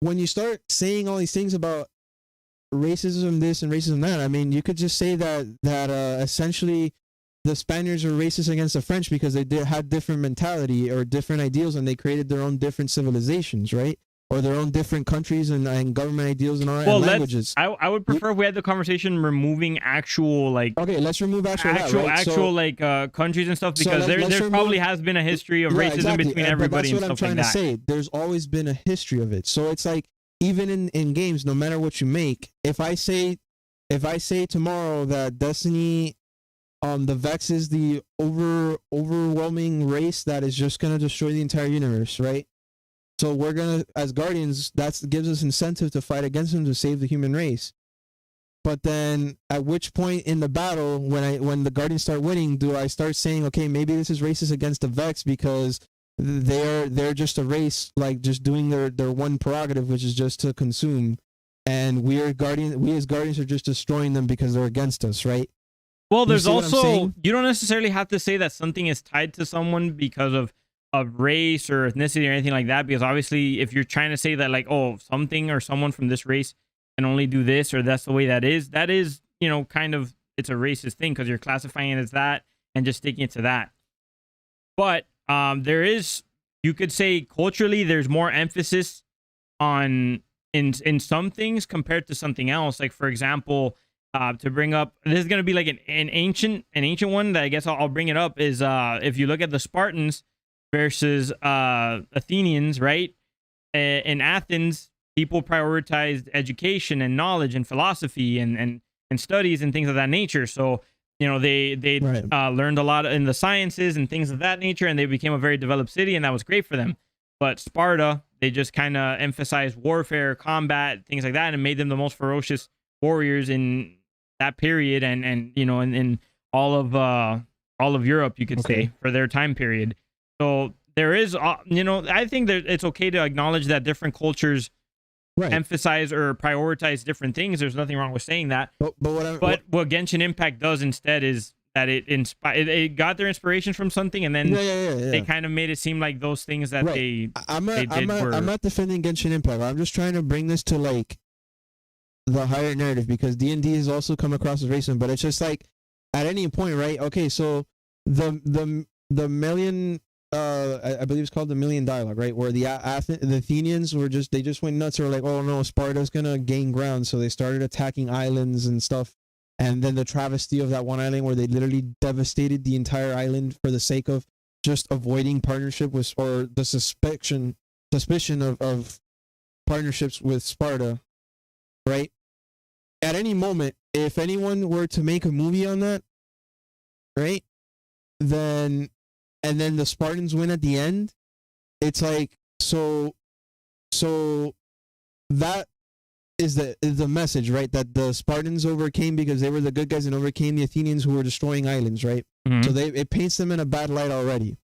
when you start saying all these things about racism this and racism that, I mean, you could just say that essentially the Spaniards were racist against the French because they had different mentality or different ideals, and they created their own different civilizations, right? Or their own different countries and government ideals and all that, and languages. I would prefer if we had the conversation removing actual like. Okay, let's remove actual like countries and stuff, because there probably has been a history of racism between everybody and stuff like that. That's what I'm trying to say. There's always been a history of it. So it's like, even in games, no matter what you make, if I say tomorrow that Destiny, the Vex is the overwhelming race that is just gonna destroy the entire universe, right? So we're gonna, as Guardians, that gives us incentive to fight against them to save the human race. But then, at which point in the battle, when the Guardians start winning, do I start saying, okay, maybe this is racist against the Vex because they're just a race, like just doing their one prerogative, which is just to consume, and we as Guardians are just destroying them because they're against us, right? Well, there's also, you don't necessarily have to say that something is tied to someone because of race or ethnicity or anything like that, because obviously if you're trying to say that like, oh, something or someone from this race can only do this, or that's the way that is, you know, kind of, it's a racist thing because you're classifying it as that and just sticking it to that. But there is, you could say culturally, there's more emphasis on in some things compared to something else. Like, for example, to bring up, this is going to be like an ancient one that I guess I'll bring it up, is if you look at the Spartans versus Athenians, right? In Athens, people prioritized education and knowledge and philosophy and studies and things of that nature. So, you know, they learned a lot in the sciences and things of that nature, and they became a very developed city, and that was great for them. But Sparta, they just kind of emphasized warfare, combat, things like that, and made them the most ferocious warriors in that period, and you know, in all of Europe, you could say, for their time period. So there is, you know, I think that it's okay to acknowledge that different cultures emphasize or prioritize different things. There's nothing wrong with saying that. But what Genshin Impact does instead is that it got their inspiration from something, and then they kind of made it seem like those things that I'm not defending Genshin Impact. I'm just trying to bring this to like the higher narrative, because D&D has also come across as racist. But it's just like, at any point, right? Okay, so the million. I believe it's called the Million Dialogue, right? Where the Athenians they just went nuts. They were like, oh no, Sparta's gonna gain ground, so they started attacking islands and stuff. And then the travesty of that one island where they literally devastated the entire island for the sake of just avoiding partnership with, or the suspicion of partnerships with Sparta, right? At any moment, if anyone were to make a movie on that, right, and then the Spartans win at the end, it's like, so that is the message, right? That the Spartans overcame because they were the good guys and overcame the Athenians who were destroying islands, right? Mm-hmm. So it paints them in a bad light already.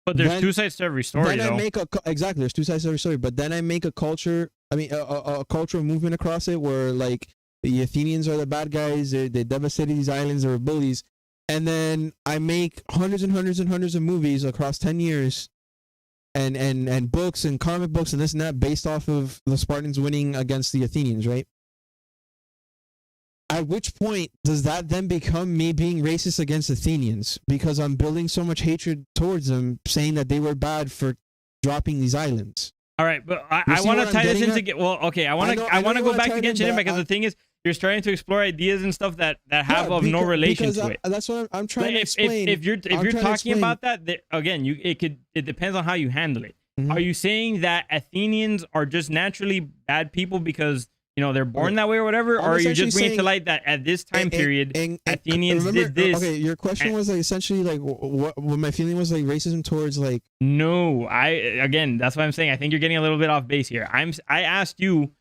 But there's two sides to every story, though. Exactly, there's two sides to every story. But then I make a cultural movement across it where like the Athenians are the bad guys, they devastated these islands, they were bullies. And then I make hundreds and hundreds and hundreds of movies across 10 years and books and comic books and this and that based off of the Spartans winning against the Athenians, right? at which point does that then become me being racist against Athenians because I'm building so much hatred towards them, saying that they were bad for dropping these islands? All right, but I want to tie this into well, okay. I want to go back to Genshin Impact because the thing is, you're starting to explore ideas and stuff that have no relation to it. That's what I'm trying to explain. If you're talking about that, again, it depends on how you handle it. Mm-hmm. Are you saying that Athenians are just naturally bad people because they're born that way or whatever, or are you just bringing to light that at this time period Athenians did this? Okay, your question was like essentially like what my feeling was like racism towards like. No, that's what I'm saying. I think you're getting a little bit off base here. I asked you,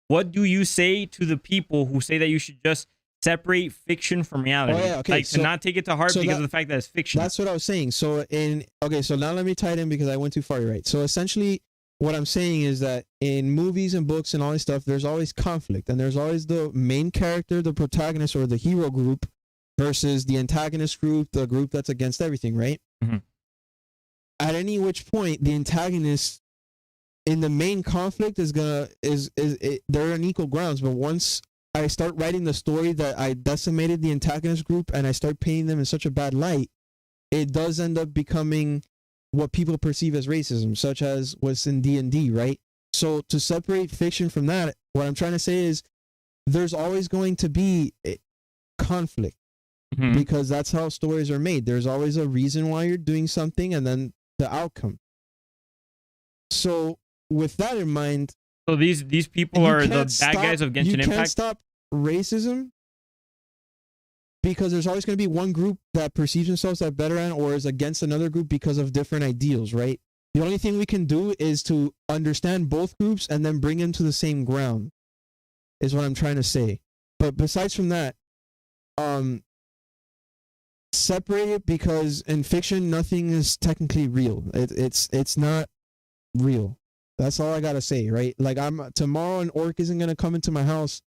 what do you say to the people who say that you should just separate fiction from reality? To not take it to heart because of the fact that it's fiction. That's what I was saying. So now let me tie it in because I went too far, right? So essentially what I'm saying is that in movies and books and all this stuff, there's always conflict, and there's always the main character, the protagonist, or the hero group versus the antagonist group, the group that's against everything, right? Mm-hmm. At any which point, the antagonist in the main conflict they're on equal grounds, but once I start writing the story that I decimated the antagonist group and I start painting them in such a bad light, it does end up becoming what people perceive as racism, such as what's in D&D, right? So to separate fiction from that, what I'm trying to say is there's always going to be conflict because that's how stories are made. There's always a reason why you're doing something and then the outcome. So with that in mind, so these people are the bad guys of Genshin Impact. You can't stop racism because there's always going to be one group that perceives themselves as better or is against another group because of different ideals, right? The only thing we can do is to understand both groups and then bring them to the same ground, is what I'm trying to say. But besides from that, separate it because in fiction, nothing is technically real. It's not real. That's all I gotta say, right? Like tomorrow an orc isn't gonna come into my house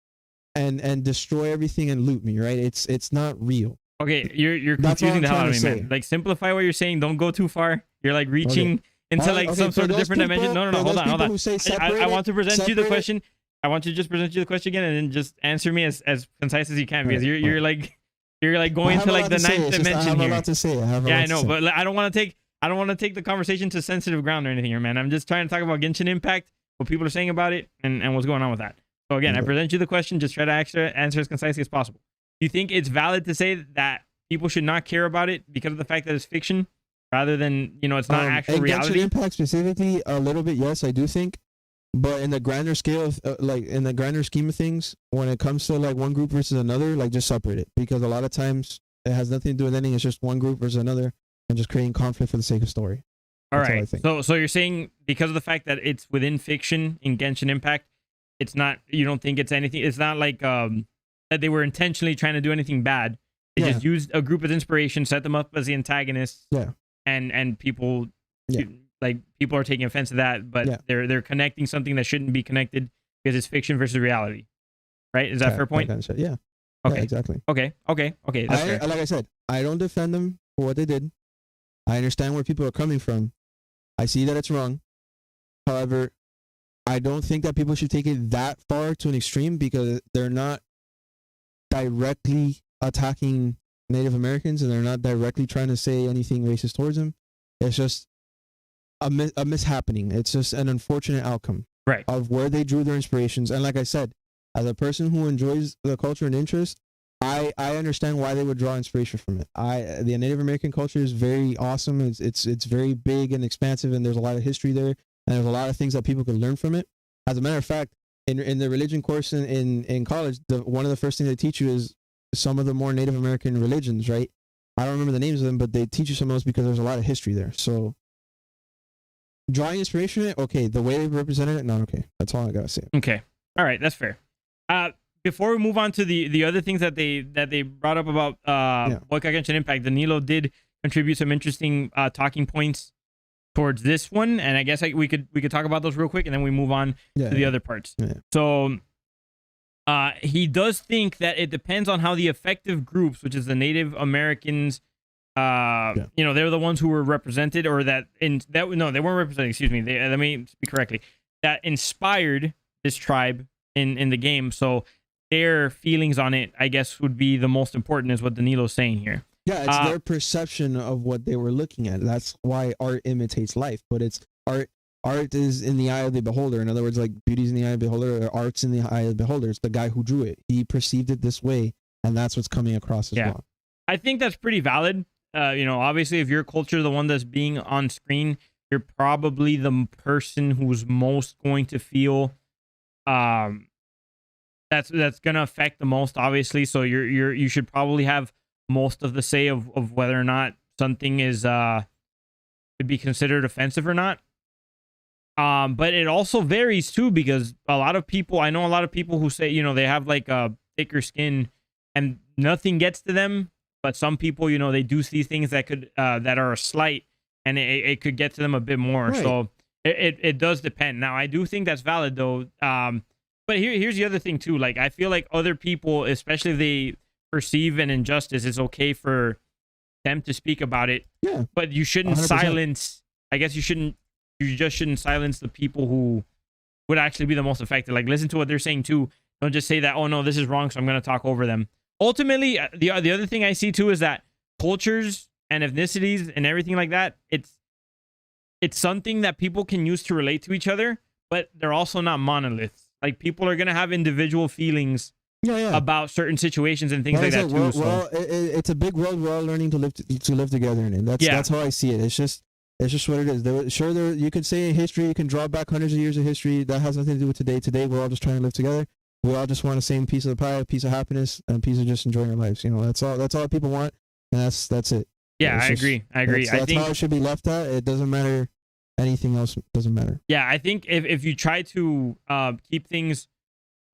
and destroy everything and loot me, right? It's not real. Okay, you're confusing the hell out of me, man. Like simplify what you're saying. Don't go too far. You're like reaching into some sort of different dimension. No, hold on. I want to present you the question. I want you to just present you the question again and then just answer me as concise as you can because you're like going to like the ninth dimension here. I have a lot to say. I know, but I don't want to take the conversation to sensitive ground or anything here, man. I'm just trying to talk about Genshin Impact, what people are saying about it, and what's going on with that. So again, I present you the question. Just try to answer as concisely as possible. Do you think it's valid to say that people should not care about it because of the fact that it's fiction, rather than it's not actual reality? Genshin Impact specifically, a little bit, yes, I do think. But in the grander scale of in the grander scheme of things, when it comes to like one group versus another, like just separate it because a lot of times it has nothing to do with anything. It's just one group versus another. And just creating conflict for the sake of story. That's all right. So you're saying because of the fact that it's within fiction in Genshin Impact, it's not. You don't think it's anything. It's not like that they were intentionally trying to do anything bad. They just used a group as inspiration, set them up as the antagonists. Yeah. And people, people are taking offense to that, but they're connecting something that shouldn't be connected because it's fiction versus reality. Right? Is that a fair point? Yeah. Okay. Yeah, exactly. Okay. That's fair. Like I said, I don't defend them for what they did. I understand where people are coming from. I see that it's wrong. However, I don't think that people should take it that far to an extreme because they're not directly attacking Native Americans and they're not directly trying to say anything racist towards them. It's just a mishappening. It's just an unfortunate outcome of where they drew their inspirations. And like I said, as a person who enjoys the culture and interest, I understand why they would draw inspiration from it. The Native American culture is very awesome. It's very big and expansive, and there's a lot of history there, and there's a lot of things that people could learn from it. As a matter of fact, in the religion course in college, one of the first things they teach you is some of the more Native American religions, right? I don't remember the names of them, but they teach you some of those because there's a lot of history there. So drawing inspiration from it, okay. The way they represented it, not okay. That's all I gotta say. Okay, all right, that's fair. Before we move on to the other things that they brought up about Boycott Genshin Impact, Danilo did contribute some interesting talking points towards this one, and I guess we could talk about those real quick, and then we move on to the other parts. Yeah. So he does think that it depends on how the effective groups, which is the Native Americans, they're the ones who were represented, or they weren't represented. Excuse me. Let me speak correctly. That inspired this tribe in the game. So their feelings on it, I guess, would be the most important, is what Danilo's saying here. Yeah, it's their perception of what they were looking at. That's why art imitates life, but it's art. Art is in the eye of the beholder. In other words, like beauty's in the eye of the beholder, or art's in the eye of the beholder. It's the guy who drew it. He perceived it this way, and that's what's coming across as well. I think that's pretty valid. Obviously, if your culture is the one that's being on screen, you're probably the person who's most going to feel that's gonna affect the most, obviously. So you should probably have most of the say of whether or not something is could be considered offensive or not. But it also varies too, because I know a lot of people who say, they have like a thicker skin and nothing gets to them, but some people, they do see things that could that are a slight, and it could get to them a bit more. Right. So it does depend. Now, I do think that's valid though. But here's the other thing too. Like, I feel like other people, especially if they perceive an injustice, it's okay for them to speak about it. Yeah. But you shouldn't 100%. Silence. I guess you just shouldn't silence the people who would actually be the most affected. Like, listen to what they're saying too. Don't just say that, oh no, this is wrong, so I'm going to talk over them. Ultimately, the other thing I see too is that cultures and ethnicities and everything like that, it's something that people can use to relate to each other, but they're also not monoliths. Like, people are going to have individual feelings about certain situations and things like that too. Well, it's a big world. We're all learning to live together in it. That's how I see it. It's just what it is. You could say in history, you can draw back hundreds of years of history. That has nothing to do with today. Today, we're all just trying to live together. We all just want the same piece of the pie, a piece of happiness, and a piece of just enjoying our lives. That's all people want, and that's it. Yeah, I agree. That's how it should be left at. It doesn't matter. Anything else doesn't matter. Yeah, I think if you try to keep things,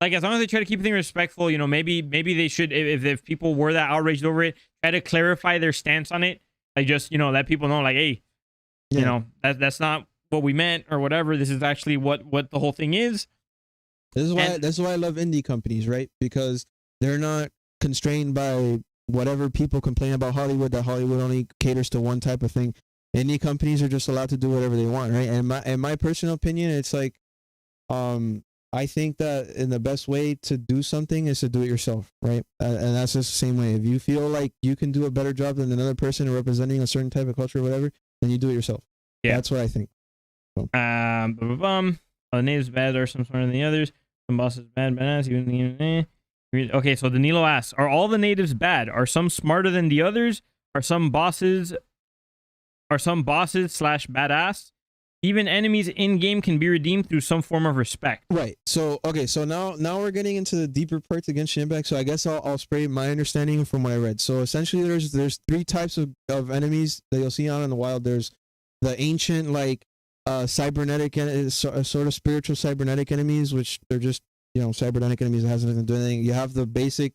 like, as long as they try to keep things respectful, maybe they should, if people were that outraged over it, try to clarify their stance on it. Like, just, let people know, like, hey, that's not what we meant or whatever. This is actually what the whole thing is. This is why I love indie companies, right? Because they're not constrained by whatever people complain about Hollywood, that Hollywood only caters to one type of thing. Indie companies are just allowed to do whatever they want, right? And in my personal opinion, it's like, I think that in the best way to do something is to do it yourself, right? And that's just the same way. If you feel like you can do a better job than another person representing a certain type of culture or whatever, then you do it yourself. Yeah, that's what I think. So. The natives bad or some sort of the others. Some bosses bad, badass. Okay, so Danilo asks, are all the natives bad? Are some smarter than the others? Are some bosses / badass? Even enemies in game can be redeemed through some form of respect. Right. So now we're getting into the deeper parts of Genshin Impact. So I guess I'll spray my understanding from what I read. So essentially, there's three types of enemies that you'll see out in the wild. There's the ancient, like, cybernetic and sort of spiritual cybernetic enemies, which they're just cybernetic enemies that has nothing to do with anything. You have the basic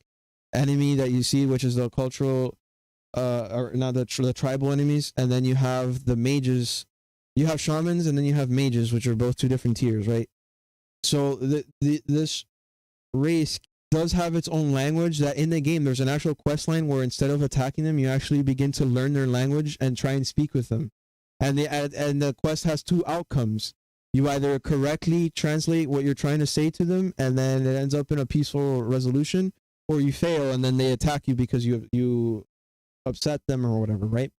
enemy that you see, which is the cultural or not the tribal enemies, and then you have the mages. You have shamans, and then you have mages, which are both two different tiers, right? So this race does have its own language. That in the game there's an actual quest line where instead of attacking them, you actually begin to learn their language and try and speak with them. And the quest has two outcomes. You either correctly translate what you're trying to say to them, and then it ends up in a peaceful resolution, or you fail, and then they attack you because you upset them or whatever, right?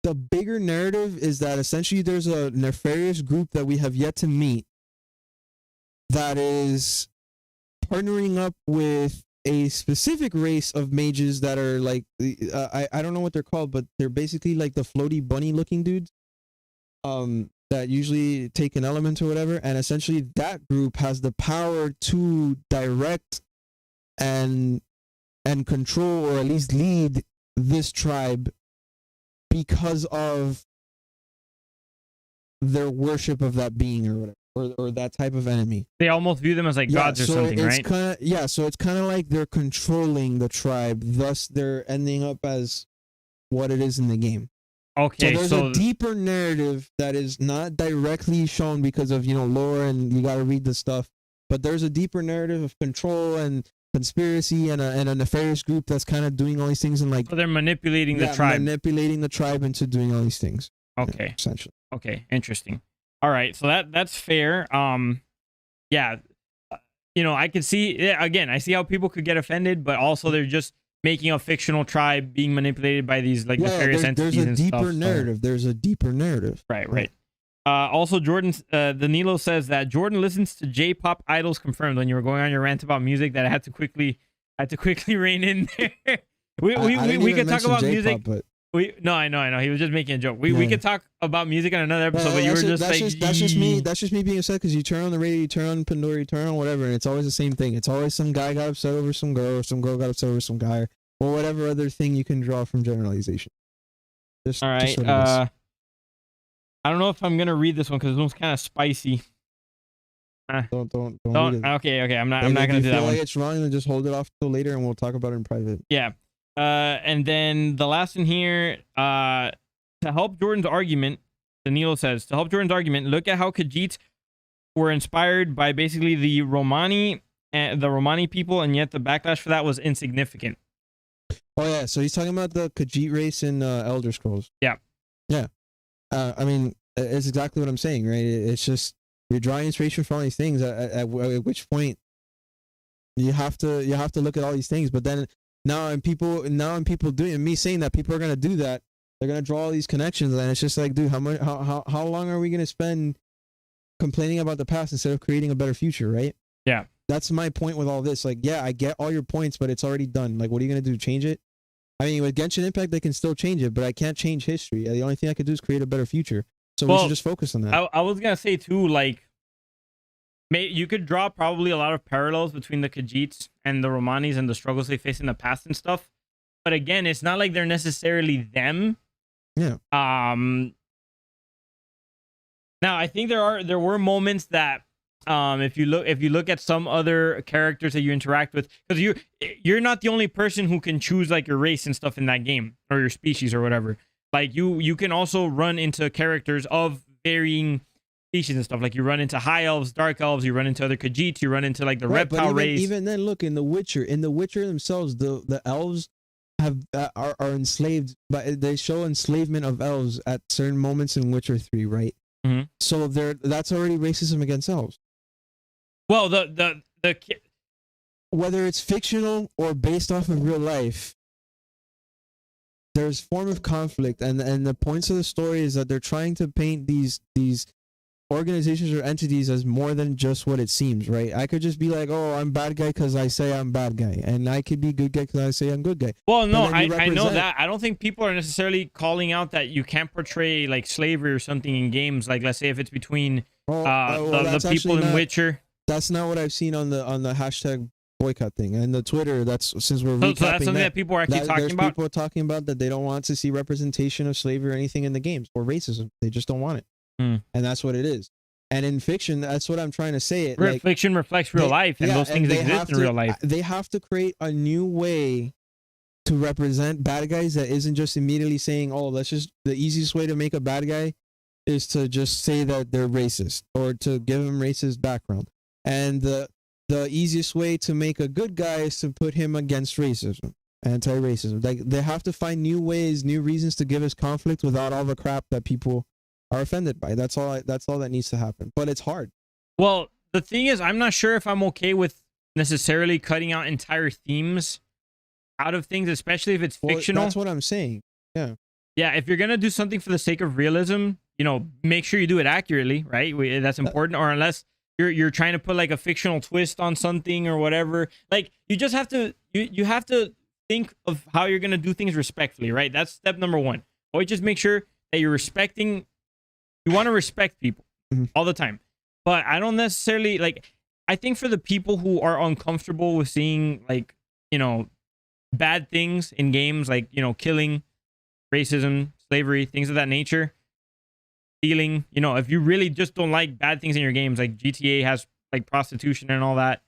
The bigger narrative is that essentially there's a nefarious group that we have yet to meet that is partnering up with a specific race of mages that are like, I don't know what they're called, but they're basically like the floaty bunny looking dudes that usually take an element or whatever. And essentially that group has the power to direct and control, or at least lead, this tribe because of their worship of that being or whatever, or that type of enemy. They almost view them as like gods or something, right? So it's kind of like they're controlling the tribe, thus they're ending up as what it is in the game. Okay, so there's a deeper narrative that is not directly shown because of lore, and you got to read the stuff, but there's a deeper narrative of control and conspiracy and a nefarious group that's kind of doing all these things, and like, so they're manipulating the tribe into doing all these things. Okay, essentially. Okay, interesting. All right, so that's fair. Yeah, I can see, yeah, again, I see how people could get offended, but also they're just making a fictional tribe being manipulated by these like nefarious entities there's a and deeper stuff. narrative. There's a deeper narrative. Right. Also, Danilo says that Jordan listens to J-pop idols. Confirmed. When you were going on your rant about music, that I had to quickly rein in there. we could talk about music. But No, I know. He was just making a joke. We could talk about music on another episode, but you were just like, that's just me. That's just me being upset because you turn on the radio, you turn on Pandora, you turn on whatever, and it's always the same thing. It's always some guy got upset over some girl, or some girl got upset over some guy, or whatever other thing you can draw from generalization. All right. I don't know if I'm gonna read this one because this one's kind of spicy. Don't read it. Okay. I'm not gonna do that one. If you feel like it's wrong, then just hold it off till later, and we'll talk about it in private. Yeah. And then the last one here, to help Jordan's argument, Danilo says, to help Jordan's argument, look at how Khajiits were inspired by basically the Romani people, and yet the backlash for that was insignificant. Oh yeah, so he's talking about the Khajiit race in Elder Scrolls. Yeah. I mean, it's exactly what I'm saying, right? It's just you're drawing inspiration from all these things. At which point you have to look at all these things, but then now people doing it, me saying that people are gonna do that, they're gonna draw all these connections, and it's just like, dude, how long are we gonna spend complaining about the past instead of creating a better future, right? Yeah, that's my point with all this. Like, yeah, I get all your points, but it's already done. Like, what are you gonna do? Change it? I mean, with Genshin Impact, they can still change it, but I can't change history. The only thing I could do is create a better future. So we should just focus on that. I was gonna say too, like, you could draw probably a lot of parallels between the Khajiits and the Romanis and the struggles they face in the past and stuff. But again, it's not like they're necessarily them. Yeah. Now I think there were moments that if you look at some other characters that you interact with, because you're not the only person who can choose like your race and stuff in that game, or your species or whatever. Like you can also run into characters of varying species and stuff. Like you run into high elves, dark elves, you run into other Khajiits, you run into like the reptile race. Even then, look, in the Witcher themselves, the elves are enslaved, but they show enslavement of elves at certain moments in Witcher 3, right? Mm-hmm. So that's already racism against elves. Well, the whether it's fictional or based off of real life, there's form of conflict, and the points of the story is that they're trying to paint these organizations or entities as more than just what it seems, right? I could just be like, oh, I'm bad guy because I say I'm bad guy, and I could be good guy because I say I'm good guy. Well, no, I know that. I don't think people are necessarily calling out that you can't portray like slavery or something in games. Like, let's say if it's between the people in Witcher. That's not what I've seen on the hashtag boycott thing and the Twitter. That's since we're recapping so that's something that people are actually talking about. People are talking about that they don't want to see representation of slavery or anything in the games or racism. They just don't want it. And that's what it is. And in fiction, that's what I'm trying to say. Fiction reflects real life, and those things exist in real life. They have to create a new way to represent bad guys that isn't just immediately saying, oh, the easiest way to make a bad guy is to just say that they're racist or to give them racist background. And the easiest way to make a good guy is to put him against racism, anti-racism. Like, they have to find new ways, new reasons to give us conflict without all the crap that people are offended by. That's all that needs to happen. But it's hard. Well, the thing is, I'm not sure if I'm okay with necessarily cutting out entire themes out of things, especially if it's fictional. That's what I'm saying. Yeah. Yeah, if you're gonna do something for the sake of realism, make sure you do it accurately, right? That's important. Or unless you're trying to put like a fictional twist on something or whatever. Like, you just have to you have to think of how you're gonna do things respectfully, right? That's step number one. Always just make sure that you're respecting. You want to respect people all the time. But I don't necessarily I think for the people who are uncomfortable with seeing bad things in games, like, killing, racism, slavery, things of that nature, stealing, if you really just don't like bad things in your games, like GTA has like prostitution and all that,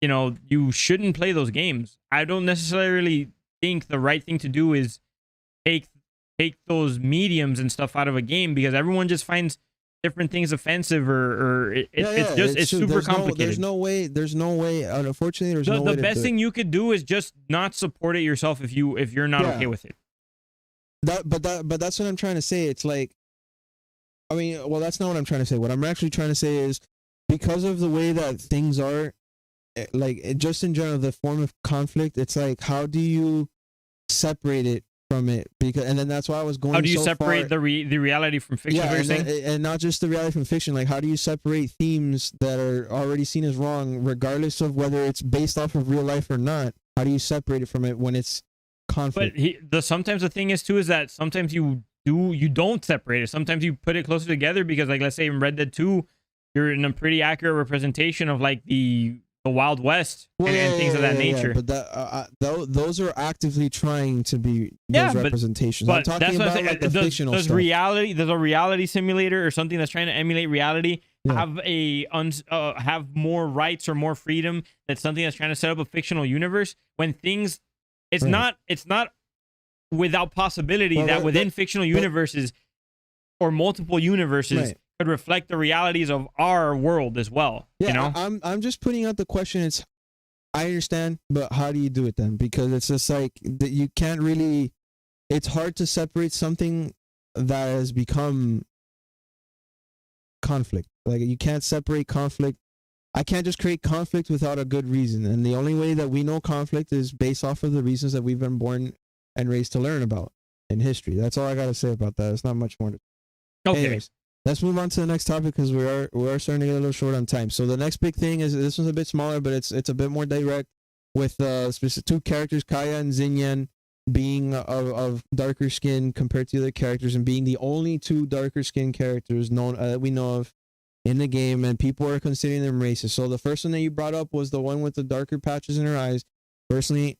you shouldn't play those games. I don't necessarily think the right thing to do is take those mediums and stuff out of a game, because everyone just finds different things offensive it's super complicated. There's no way. Unfortunately, there's no way. The best thing you could do is just not support it yourself if you're not okay with it. But that's what I'm trying to say. It's like, I mean, well, that's not what I'm trying to say. What I'm actually trying to say is because of the way that things are, like just in general, the form of conflict. It's like, how do you separate it from it? Because, and then that's why I was going. How do you so separate far, the reality from fiction? yeah, Is what you're saying? and not just the reality from fiction. Like, how do you separate themes that are already seen as wrong, regardless of whether it's based off of real life or not? How do you separate it from it when it's conflict? But sometimes the thing is too is that sometimes you don't separate it. Sometimes you put it closer together because, like, let's say in Red Dead 2, you're in a pretty accurate representation of like the Wild West and things of that nature. But that those are actively trying to be Yeah, those representations. But I'm talking that's what I'm about saying. like the fictional Does stuff. reality, does a reality simulator or something that's trying to emulate reality Yeah. have more rights or more freedom than something that's trying to set up a fictional universe? When things, it's Right. not without possibility that within fictional universes or multiple universes Right. could reflect the realities of our world as well. Yeah, You know? I'm just putting out the question. It's, I understand, but how do you do it then? Because it's just like that you can't really. It's hard to separate something that has become conflict. Like, you can't separate conflict. I can't just create conflict without a good reason, and the only way that we know conflict is based off of the reasons that we've been born and raised to learn about in history. That's all I gotta say about that. It's not much more. Okay. Anyways, let's move on to the next topic because we are starting to get a little short on time. So the next big thing is, this one's a bit smaller, but it's a bit more direct, with specific two characters, Kaya and Xinyan, being of darker skin compared to the other characters, and being the only two darker skin characters known that we know of in the game, and people are considering them racist. So the first one that you brought up was the one with the darker patches in her eyes. Personally,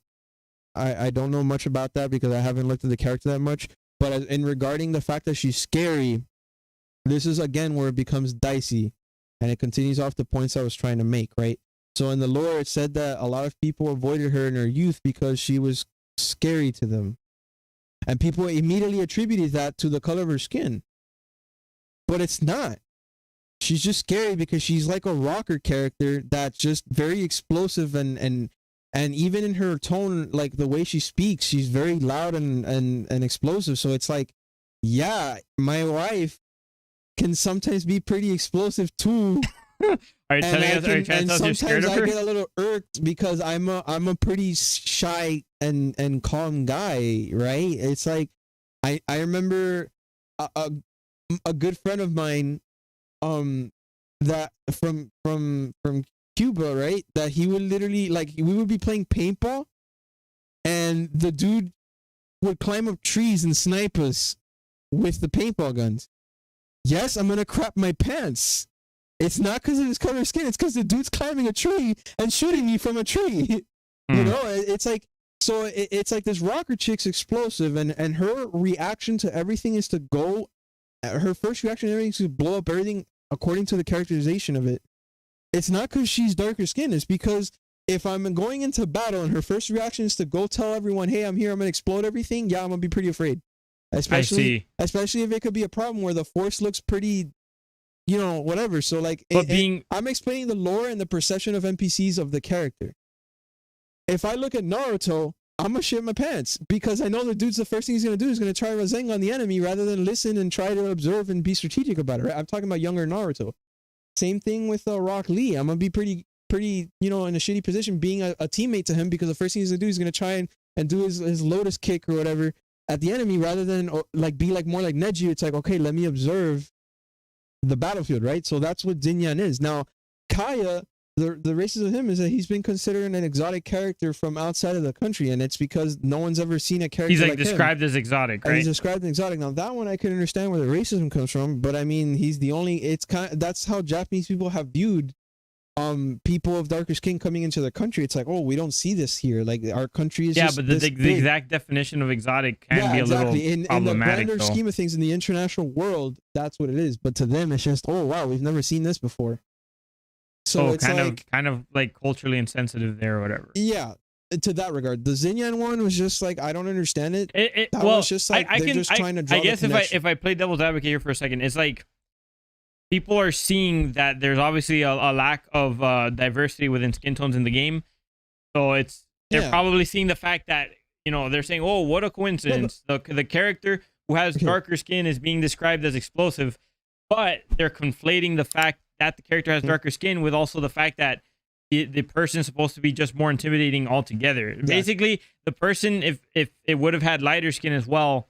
I don't know much about that because I haven't looked at the character that much. But in regarding the fact that she's scary, this is again where it becomes dicey, and it continues off the points I was trying to make, right? So in the lore, it said that a lot of people avoided her in her youth because she was scary to them. And people immediately attributed that to the color of her skin. But it's not. She's just scary because she's like a rocker character that's just very explosive, and even in her tone, like the way she speaks, she's very loud and explosive. So it's like, yeah, my wife can sometimes be pretty explosive too. Are you telling us you're scared of her? I get a little irked because I'm a pretty shy and calm guy, right? It's like I remember a good friend of mine, that from Cuba, right? That he would literally, like, we would be playing paintball, and the dude would climb up trees and snipe us with the paintball guns. Yes, I'm gonna crap my pants. It's not because of his color of skin. It's because the dude's climbing a tree and shooting me from a tree. You know, it's like, so it's like this rocker chick's explosive, and her reaction to everything is to go. Her first reaction to everything is to blow up everything according to the characterization of it. It's not because she's darker skinned. It's because if I'm going into battle and her first reaction is to go tell everyone, "Hey, I'm here. I'm gonna explode everything." Yeah, I'm gonna be pretty afraid. Especially if it could be a problem where the force looks pretty, you know, whatever. So like, I'm explaining the lore and the perception of NPCs of the character. If I look at Naruto, I'm gonna shit my pants because I know the dude's the first thing he's gonna do is gonna try Rasengan on the enemy rather than listen and try to observe and be strategic about it. Right? I'm talking about younger Naruto. Same thing with Rock Lee. I'm gonna be pretty, you know, in a shitty position being a teammate to him because the first thing he's gonna do is gonna try and do his lotus kick or whatever at the enemy rather than like be like more like Neji. It's like, okay, let me observe the battlefield, right? So that's what Xinyan is. Now, Kaya, the racism of him is that he's been considered an exotic character from outside of the country, and it's because no one's ever seen a character. He's like described as exotic, right? He's described as exotic. Now that one I can understand where the racism comes from, but I mean he's the only. It's kind of, that's how Japanese people have viewed people of darker skin coming into their country. It's like, oh, we don't see this here. Like our country is but the exact definition of exotic can be a little problematic. In the grander scheme of things, in the international world, that's what it is. But to them, it's just, oh wow, we've never seen this before. So it's kind of like culturally insensitive there or whatever. Yeah, to that regard, the Xinyan one was just like, I don't understand it. That was just like they're just trying to draw. I guess if I play devil's advocate here for a second, it's like people are seeing that there's obviously a lack of diversity within skin tones in the game, so they're probably seeing the fact that, you know, they're saying, oh, what a coincidence, the character who has darker skin is being described as explosive. but they're conflating the fact that the character has darker skin with also the fact that the person is supposed to be just more intimidating altogether. Yeah. Basically, the person, if it would have had lighter skin as well,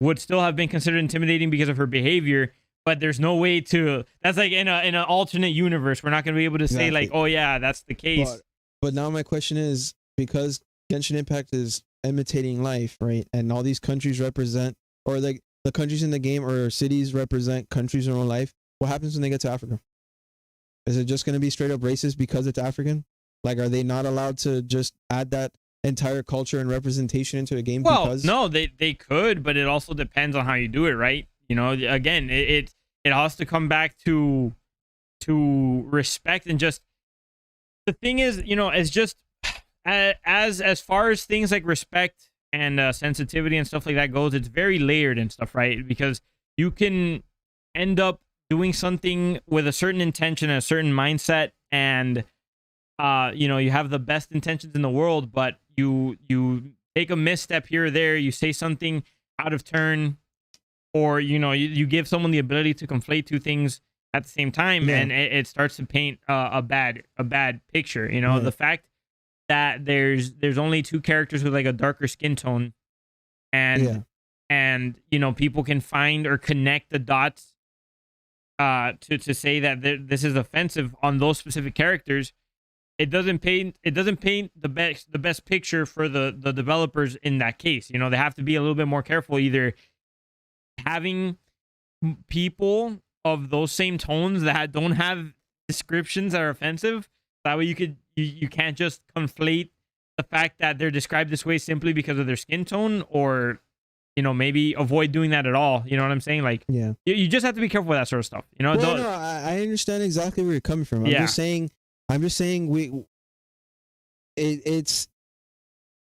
would still have been considered intimidating because of her behavior. But there's no way to. That's like in an alternate universe. We're not going to be able to say like, oh yeah, that's the case. But now my question is, because Genshin Impact is imitating life, right? And all these countries represent, or like the countries in the game or cities represent countries in real life. What happens when they get to Africa? Is it just going to be straight up racist because it's African? Like, are they not allowed to just add that entire culture and representation into a game? Well, no, they could, but it also depends on how you do it, right? You know, again, it has to come back to respect. And just the thing is, you know, it's just as far as things like respect and sensitivity and stuff like that goes, it's very layered and stuff, right? Because you can end up doing something with a certain intention, a certain mindset, and you know, you have the best intentions in the world, but you take a misstep here or there, you say something out of turn, or you know, you give someone the ability to conflate two things at the same time, and it starts to paint a bad picture. You know, the fact that there's only two characters with like a darker skin tone, and you know, people can find or connect the dots to say that this is offensive on those specific characters. It doesn't paint the best picture for the developers in that case. You know, they have to be a little bit more careful, either having people of those same tones that don't have descriptions that are offensive. That way you can't just conflate the fact that they're described this way simply because of their skin tone, or you know, maybe avoid doing that at all. You know what I'm saying? Like, you just have to be careful with that sort of stuff. You know, no, I understand exactly where you're coming from. I'm just saying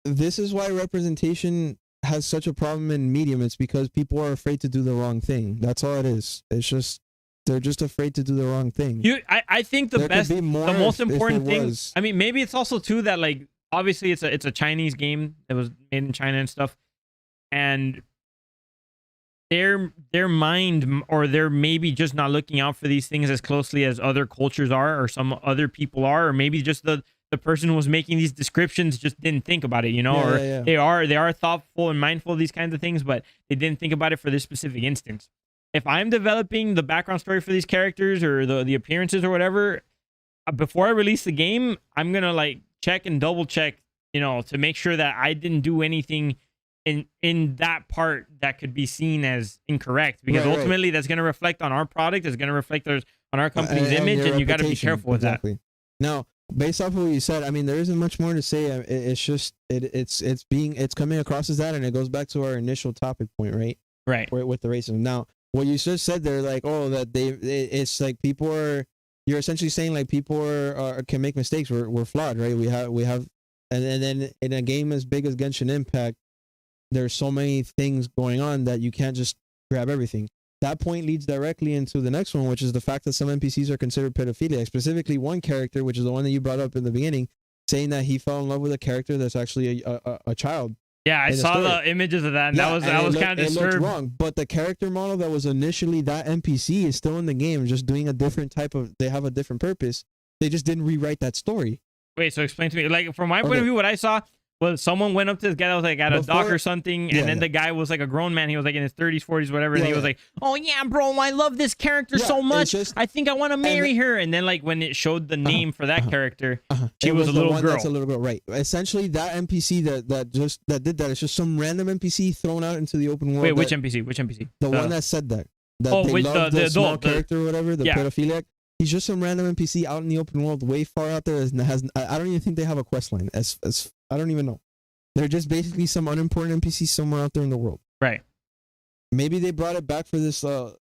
this is why representation has such a problem in medium. It's because people are afraid to do the wrong thing. That's all it is. It's just they're just afraid to do the wrong thing. I think the most important thing. I mean, maybe it's also too that, like, obviously it's a Chinese game that was made in China and stuff, and their mind, or they're maybe just not looking out for these things as closely as other cultures are, or some other people are, or maybe just the person who was making these descriptions just didn't think about it, you know, they are thoughtful and mindful of these kinds of things, but they didn't think about it for this specific instance. If I'm developing the background story for these characters or the appearances or whatever, before I release the game, I'm gonna like check and double check, you know, to make sure that I didn't do anything in that part that could be seen as incorrect, because ultimately that's going to reflect on our product, it's going to reflect on our company's image, and you got to be careful with that. Now, based off of what you said, I mean, there isn't much more to say. It's just it's coming across as that, and it goes back to our initial topic point, right? With the racism. Now, what you just said there, like, oh, that it's like people are, you're essentially saying like people can make mistakes. We're flawed, right? We have, and then in a game as big as Genshin Impact, there's so many things going on that you can't just grab everything. That point leads directly into the next one, which is the fact that some NPCs are considered pedophilia. Specifically, one character, which is the one that you brought up in the beginning, saying that he fell in love with a character that's actually a child. Yeah, I saw the images of that, and that was kind of disturbed. It looked wrong, but the character model that was initially that NPC is still in the game, just doing a different type of. They have a different purpose. They just didn't rewrite that story. Wait, so explain to me, like, from my point of view, what I saw. Well, someone went up to this guy that was like at a dock or something, and then the guy was like a grown man. He was like in his 30s, 40s, whatever, and he was like, "Oh yeah, bro, I love this character so much. I think I want to marry her." And then like when it showed the name for that character, she was a little girl. That's a little girl, right? Essentially, that NPC that did that is just some random NPC thrown out into the open world. Wait, which NPC? Which NPC? The one that said that. They love the small adult character or whatever, the pedophiliac. He's just some random NPC out in the open world, way far out there. I don't even think they have a quest line. I don't even know. They're just basically some unimportant NPC somewhere out there in the world. Right. Maybe they brought it back for this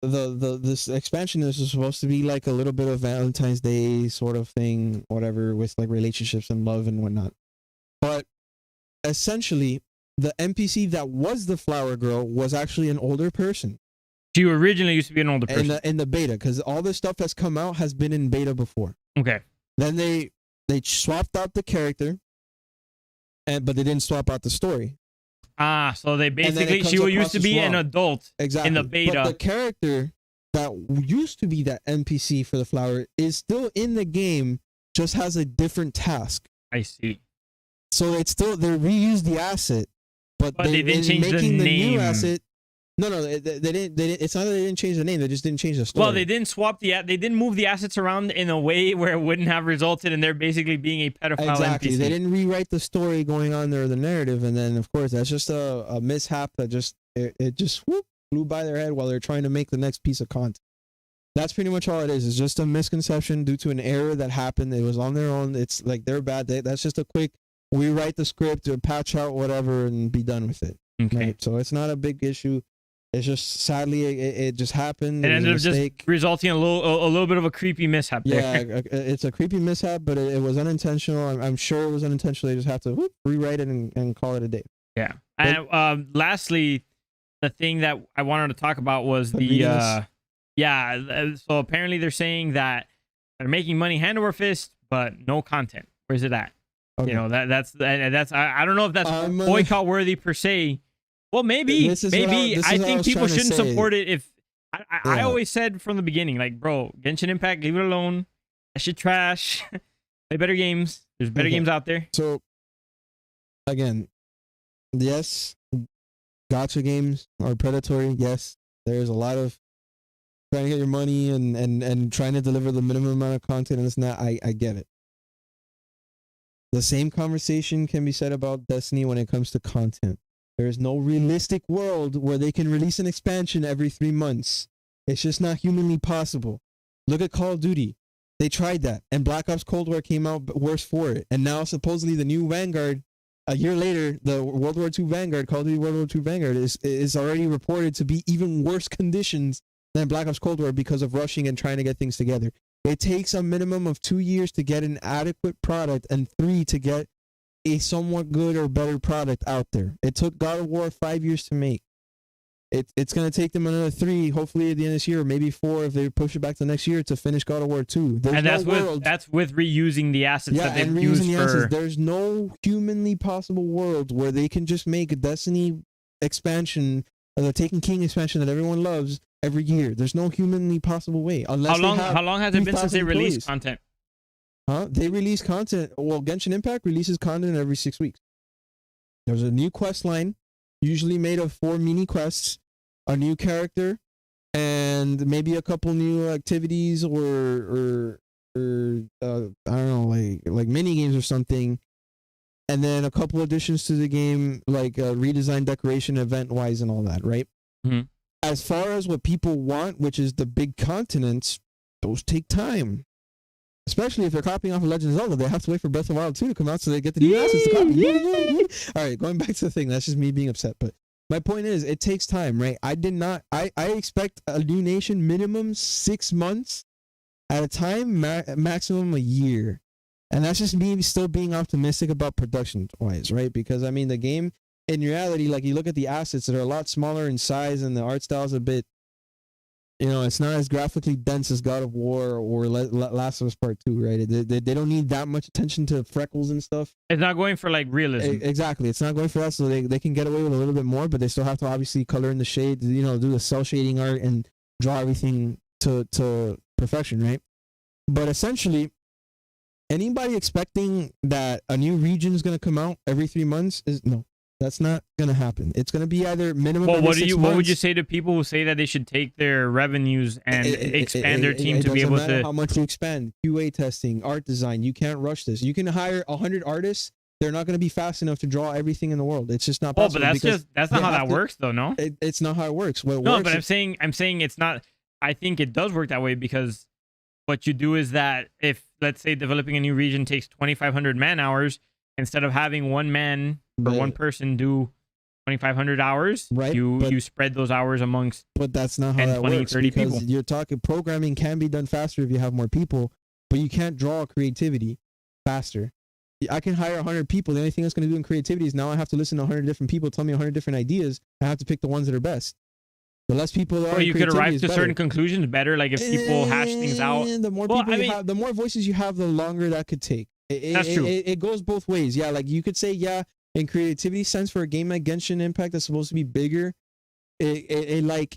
this expansion. This is supposed to be like a little bit of Valentine's Day sort of thing, whatever, with like relationships and love and whatnot. But essentially, the NPC that was the flower girl was actually an older person. She originally used to be an older person. In the beta, because all the stuff that's come out has been in beta before. Okay. Then they swapped out the character. But they didn't swap out the story. So they basically, she used to be an adult in the beta. But the character that used to be that NPC for the flower is still in the game, just has a different task. I see. So it's still they reused the asset, but they didn't change the making the name. new asset. No, they didn't. It's not that they didn't change the name. They just didn't change the story. Well, they didn't swap they didn't move the assets around in a way where it wouldn't have resulted in there basically being a pedophile exactly. NPC. They didn't rewrite the story going on there, the narrative, and then of course that's just a mishap that just it just flew by their head while they're trying to make the next piece of content. That's pretty much all it is. It's just a misconception due to an error that happened. It was on their own. It's like they're bad. That's just a quick. We write the script or patch out whatever and be done with it. Okay. Right? So it's not a big issue. It's just sadly it just happened. It ended up just resulting in a little bit of a creepy mishap there. Yeah, it's a creepy mishap, but it was unintentional. I'm sure it was unintentional. They just have to rewrite it and call it a day. Yeah. And lastly, the thing that I wanted to talk about was so apparently they're saying that they're making money hand over fist, but no content. Where's it at? Okay. You know, that's I don't know if that's boycott worthy per se. Well, maybe I think people shouldn't support it. If I always said from the beginning, like, bro, Genshin Impact, leave it alone. That shit trash. Play better games. There's better games out there. So again, yes, gacha games are predatory. Yes, there's a lot of trying to get your money and trying to deliver the minimum amount of content and this and that. I get it. The same conversation can be said about Destiny when it comes to content. There is no realistic world where they can release an expansion every 3 months. It's just not humanly possible. Look at Call of Duty. They tried that, and Black Ops Cold War came out worse for it. And now supposedly the new Vanguard, a year later, the World War II Vanguard, Call of Duty World War II Vanguard, is already reported to be even worse conditions than Black Ops Cold War because of rushing and trying to get things together. It takes a minimum of 2 years to get an adequate product and 3 to get a somewhat good or better product out there. It took God of War 5 years to make. It's going to take them another 3, hopefully at the end of this year, or maybe 4 if they push it back to next year to finish God of War 2. And that's with reusing the assets that they've used for... assets. There's no humanly possible world where they can just make a Destiny expansion, or the Taken King expansion that everyone loves every year. There's no humanly possible way. Unless how long has it been since they released content? They release content. Well, Genshin Impact releases content every 6 weeks. There's a new quest line, usually made of 4 mini quests, a new character, and maybe a couple new activities or I don't know, like mini games or something, and then a couple additions to the game, like redesign, decoration, event wise, and all that. Right. Mm-hmm. As far as what people want, which is the big continents, those take time. Especially if they're copying off of Legend of Zelda, they have to wait for Breath of the Wild 2 to come out so they get the new assets to copy. All right, going back to the thing. That's just me being upset. But my point is, it takes time, right? I expect a new nation minimum 6 months at a time, maximum a year. And that's just me still being optimistic about production-wise, right? Because, I mean, the game, in reality, like, you look at the assets that are a lot smaller in size and the art style is a bit... You know, it's not as graphically dense as God of War or Last of Us Part 2, right? They don't need that much attention to freckles and stuff. It's not going for, like, realism. Exactly. It's not going for that, so they can get away with a little bit more, but they still have to obviously color in the shade, you know, do the cell shading art and draw everything to perfection, right? But essentially, anybody expecting that a new region is going to come out every 3 months no. That's not going to happen. It's going to be either minimum. Well, what would you say to people who say that they should take their revenues and expand their team to be able to? How much you expand? QA testing, art design. You can't rush this. You can hire 100 artists. They're not going to be fast enough to draw everything in the world. It's just not possible. Oh, but that's not how that works, though. No, it's not how it works. But I'm saying it's not. I think it does work that way because what you do is that if, let's say, developing a new region takes 2,500 man hours, instead of having one man or one person do 2,500 hours, right? You spread those hours amongst. But that's not how 10, that 20, works 30 because people. You're talking programming can be done faster if you have more people, but you can't draw creativity faster. I can hire 100 people. The only thing that's going to do in creativity is now I have to listen to 100 different people tell me 100 different ideas. I have to pick the ones that are best. The less people there are, you could arrive to certain conclusions better. Like if people hash things out. The more people you have, the more voices you have, the longer that could take. That's true. It goes both ways. Yeah, like you could say, yeah, in creativity sense for a game like Genshin Impact that's supposed to be bigger, it like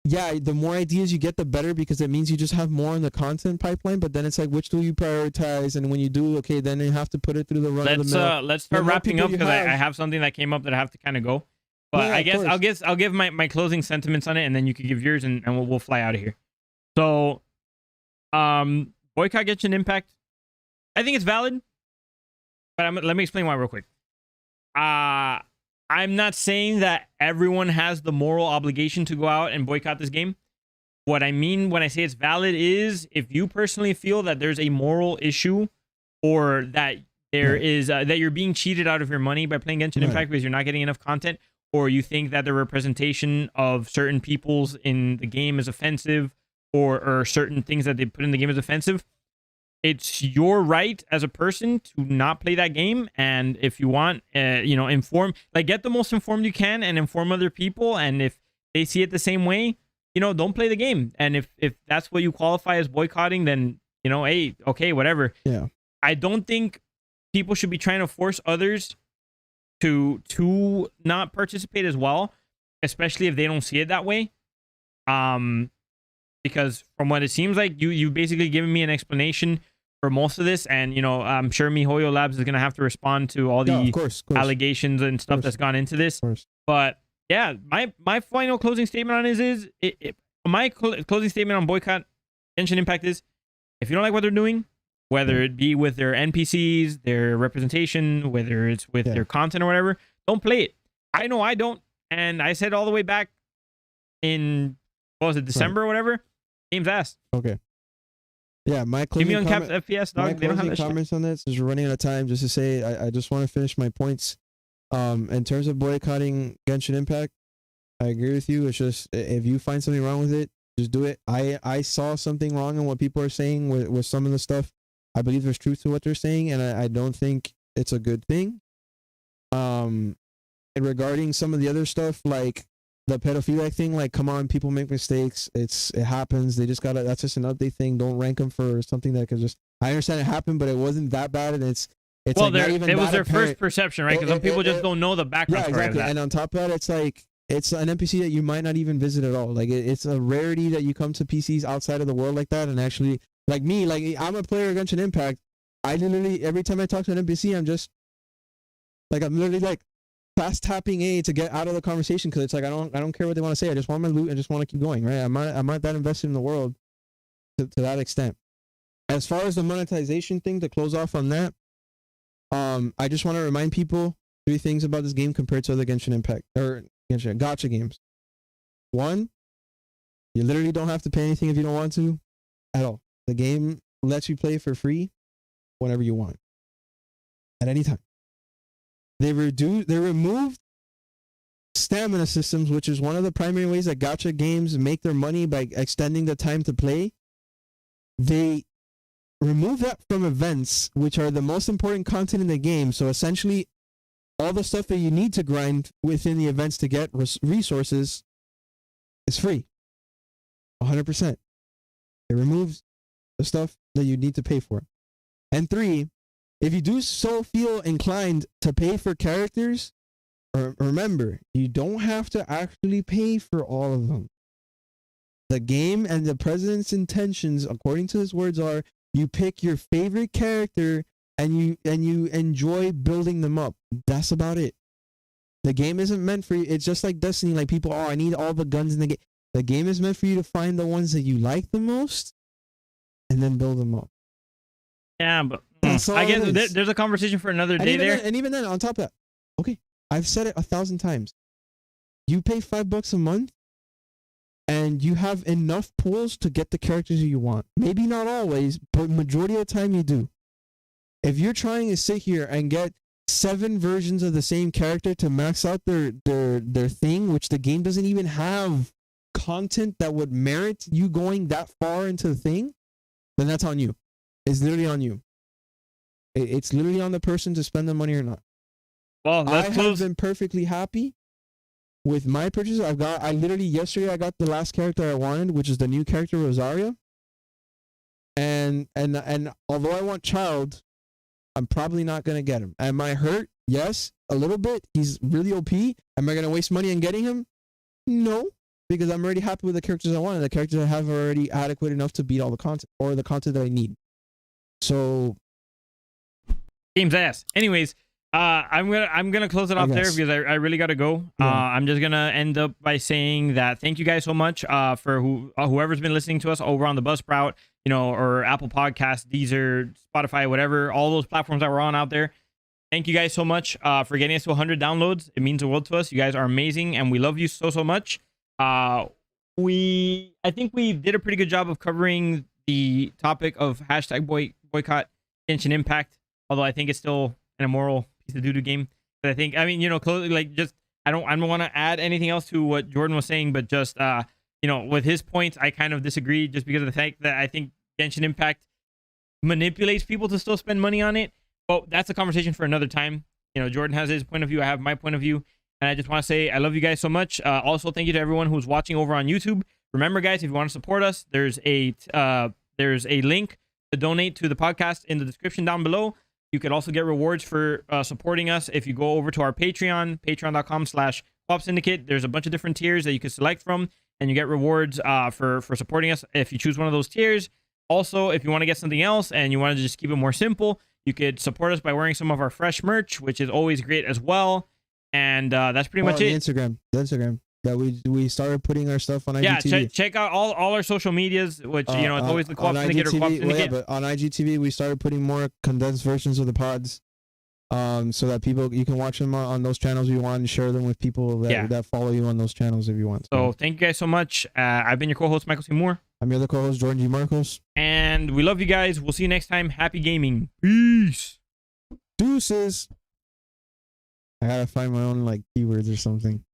yeah, the more ideas you get, the better, because it means you just have more in the content pipeline. But then it's like, which do you prioritize? And when you do, okay, then you have to put it through the run of the mill. Let's start wrapping up, because I have something that came up that I have to kind of go. But I guess I'll give my closing sentiments on it, and then you can give yours, and we'll fly out of here. So, Boycott Genshin Impact, I think it's valid, but let me explain why real quick. I'm not saying that everyone has the moral obligation to go out and boycott this game. What I mean when I say it's valid is, if you personally feel that there's a moral issue, or that there is that you're being cheated out of your money by playing Genshin Impact because you're not getting enough content, or you think that the representation of certain peoples in the game is offensive, or certain things that they put in the game is offensive, it's your right as a person to not play that game. And if you want, inform, like, get the most informed you can and inform other people. And if they see it the same way, don't play the game. And if that's what you qualify as boycotting, then, hey, okay, whatever. Yeah. I don't think people should be trying to force others to not participate as well, especially if they don't see it that way. Because from what it seems like, you basically given me an explanation for most of this, and I'm sure MiHoYo Labs is gonna have to respond to all the of course. allegations and stuff that's gone into this. But yeah, my final closing statement on closing statement on Boycott Genshin Impact is, if you don't like what they're doing, whether it be with their NPCs, their representation, whether it's with their content or whatever, don't play it. I know I don't, and I said all the way back in, what was it, December or whatever, game's ass. Okay. Yeah, my closing give me uncapped FPS, dog. My they don't have that comments on this is, we're running out of time. Just to say, I just want to finish my points. In terms of boycotting Genshin Impact, I agree with you. It's just, if you find something wrong with it, just do it. I saw something wrong in what people are saying with some of the stuff. I believe there's truth to what they're saying, and I don't think it's a good thing. And regarding some of the other stuff, like the pedophilic thing, like, come on, people make mistakes. It happens. They just that's just an update thing. Don't rank them for something that could just, I understand it happened, but it wasn't that bad, and it's well, like, not even it was their apparent. First perception, right? Because some people just don't know the background story exactly. of that. And on top of that, it's like, it's an NPC that you might not even visit at all. Like, it's a rarity that you come to PCs outside of the world like that, and actually, like me, like, I'm a player of Genshin Impact. I literally, every time I talk to an NPC, I'm literally like fast tapping A to get out of the conversation, because it's like, I don't care what they want to say. I just want my loot. I just want to keep going, right? I'm not that invested in the world to that extent. As far as the monetization thing, to close off on that, I just want to remind people 3 things about this game compared to other Genshin Impact or Genshin gacha games. 1, you literally don't have to pay anything if you don't want to at all. The game lets you play for free whenever you want, at any time. They removed stamina systems, which is one of the primary ways that gacha games make their money, by extending the time to play. They remove that from events, which are the most important content in the game. So essentially, all the stuff that you need to grind within the events to get resources is free. 100%. It removes the stuff that you need to pay for. And 3, if you do so feel inclined to pay for characters, remember, you don't have to actually pay for all of them. The game and the president's intentions, according to his words, are you pick your favorite character and you enjoy building them up. That's about it. The game isn't meant for you. It's just like Destiny. Like, people, I need all the guns in the game. The game is meant for you to find the ones that you like the most and then build them up. Yeah, but I guess there's a conversation for another day there. And even then, on top of that, okay, I've said it 1,000 times. You pay $5 a month, and you have enough pools to get the characters you want. Maybe not always, but majority of the time you do. If you're trying to sit here and get 7 versions of the same character to max out their thing, which the game doesn't even have content that would merit you going that far into the thing, then that's on you. It's literally on you. It's literally on the person to spend the money or not. Well, I have been perfectly happy with my purchases. I literally yesterday I got the last character I wanted, which is the new character Rosaria. And although I want Child, I'm probably not gonna get him. Am I hurt? Yes, a little bit. He's really OP. Am I gonna waste money on getting him? No. because I'm already happy with the characters I want, and the characters I have are already adequate enough to beat all the content or the content that I need. So, game's ass. Anyways, I'm gonna close it off there because I really gotta go. Yeah. I'm just gonna end up by saying that thank you guys so much for whoever's been listening to us over on the Buzzsprout, you know, or Apple Podcasts, Deezer, Spotify, whatever, all those platforms that we're on out there. Thank you guys so much for getting us to 100 downloads. It means the world to us. You guys are amazing, and we love you so much. I think we did a pretty good job of covering the topic of hashtag boycott Genshin Impact, although I think it's still an immoral piece of doo-doo game. But I mean, you know, like, just I don't want to add anything else to what Jordan was saying, but just you know, with his points, I kind of disagree just because of the fact that I think Genshin Impact manipulates people to still spend money on it. But that's a conversation for another time. You know, Jordan has his point of view, I have my point of view, and I just want to say I love you guys so much. Also, thank you to everyone who's watching over on YouTube. Remember, guys, if you want to support us, there's a link to donate to the podcast in the description down below. You could also get rewards for supporting us if you go over to our Patreon, patreon.com/Co-Op Syndicate. There's a bunch of different tiers that you can select from, and you get rewards for supporting us if you choose one of those tiers. Also, if you want to get something else and you want to just keep it more simple, you could support us by wearing some of our fresh merch, which is always great as well. And that's pretty much it. The Instagram that we started putting our stuff on IGTV. Yeah, check out all our social medias, which you know, it's always the Co-Op Syndicate or Co-Op Syndicate. Well, yeah, but on IGTV we started putting more condensed versions of the pods, so that you can watch them on those channels if you want, and share them with people that follow you on those channels if you want. So thank you guys so much. I've been your co-host Michael C. Moore. I'm your other co-host Jordan G. Marcos, and we love you guys. We'll see you next time. Happy gaming. Peace. Deuces. I gotta find my own like keywords or something.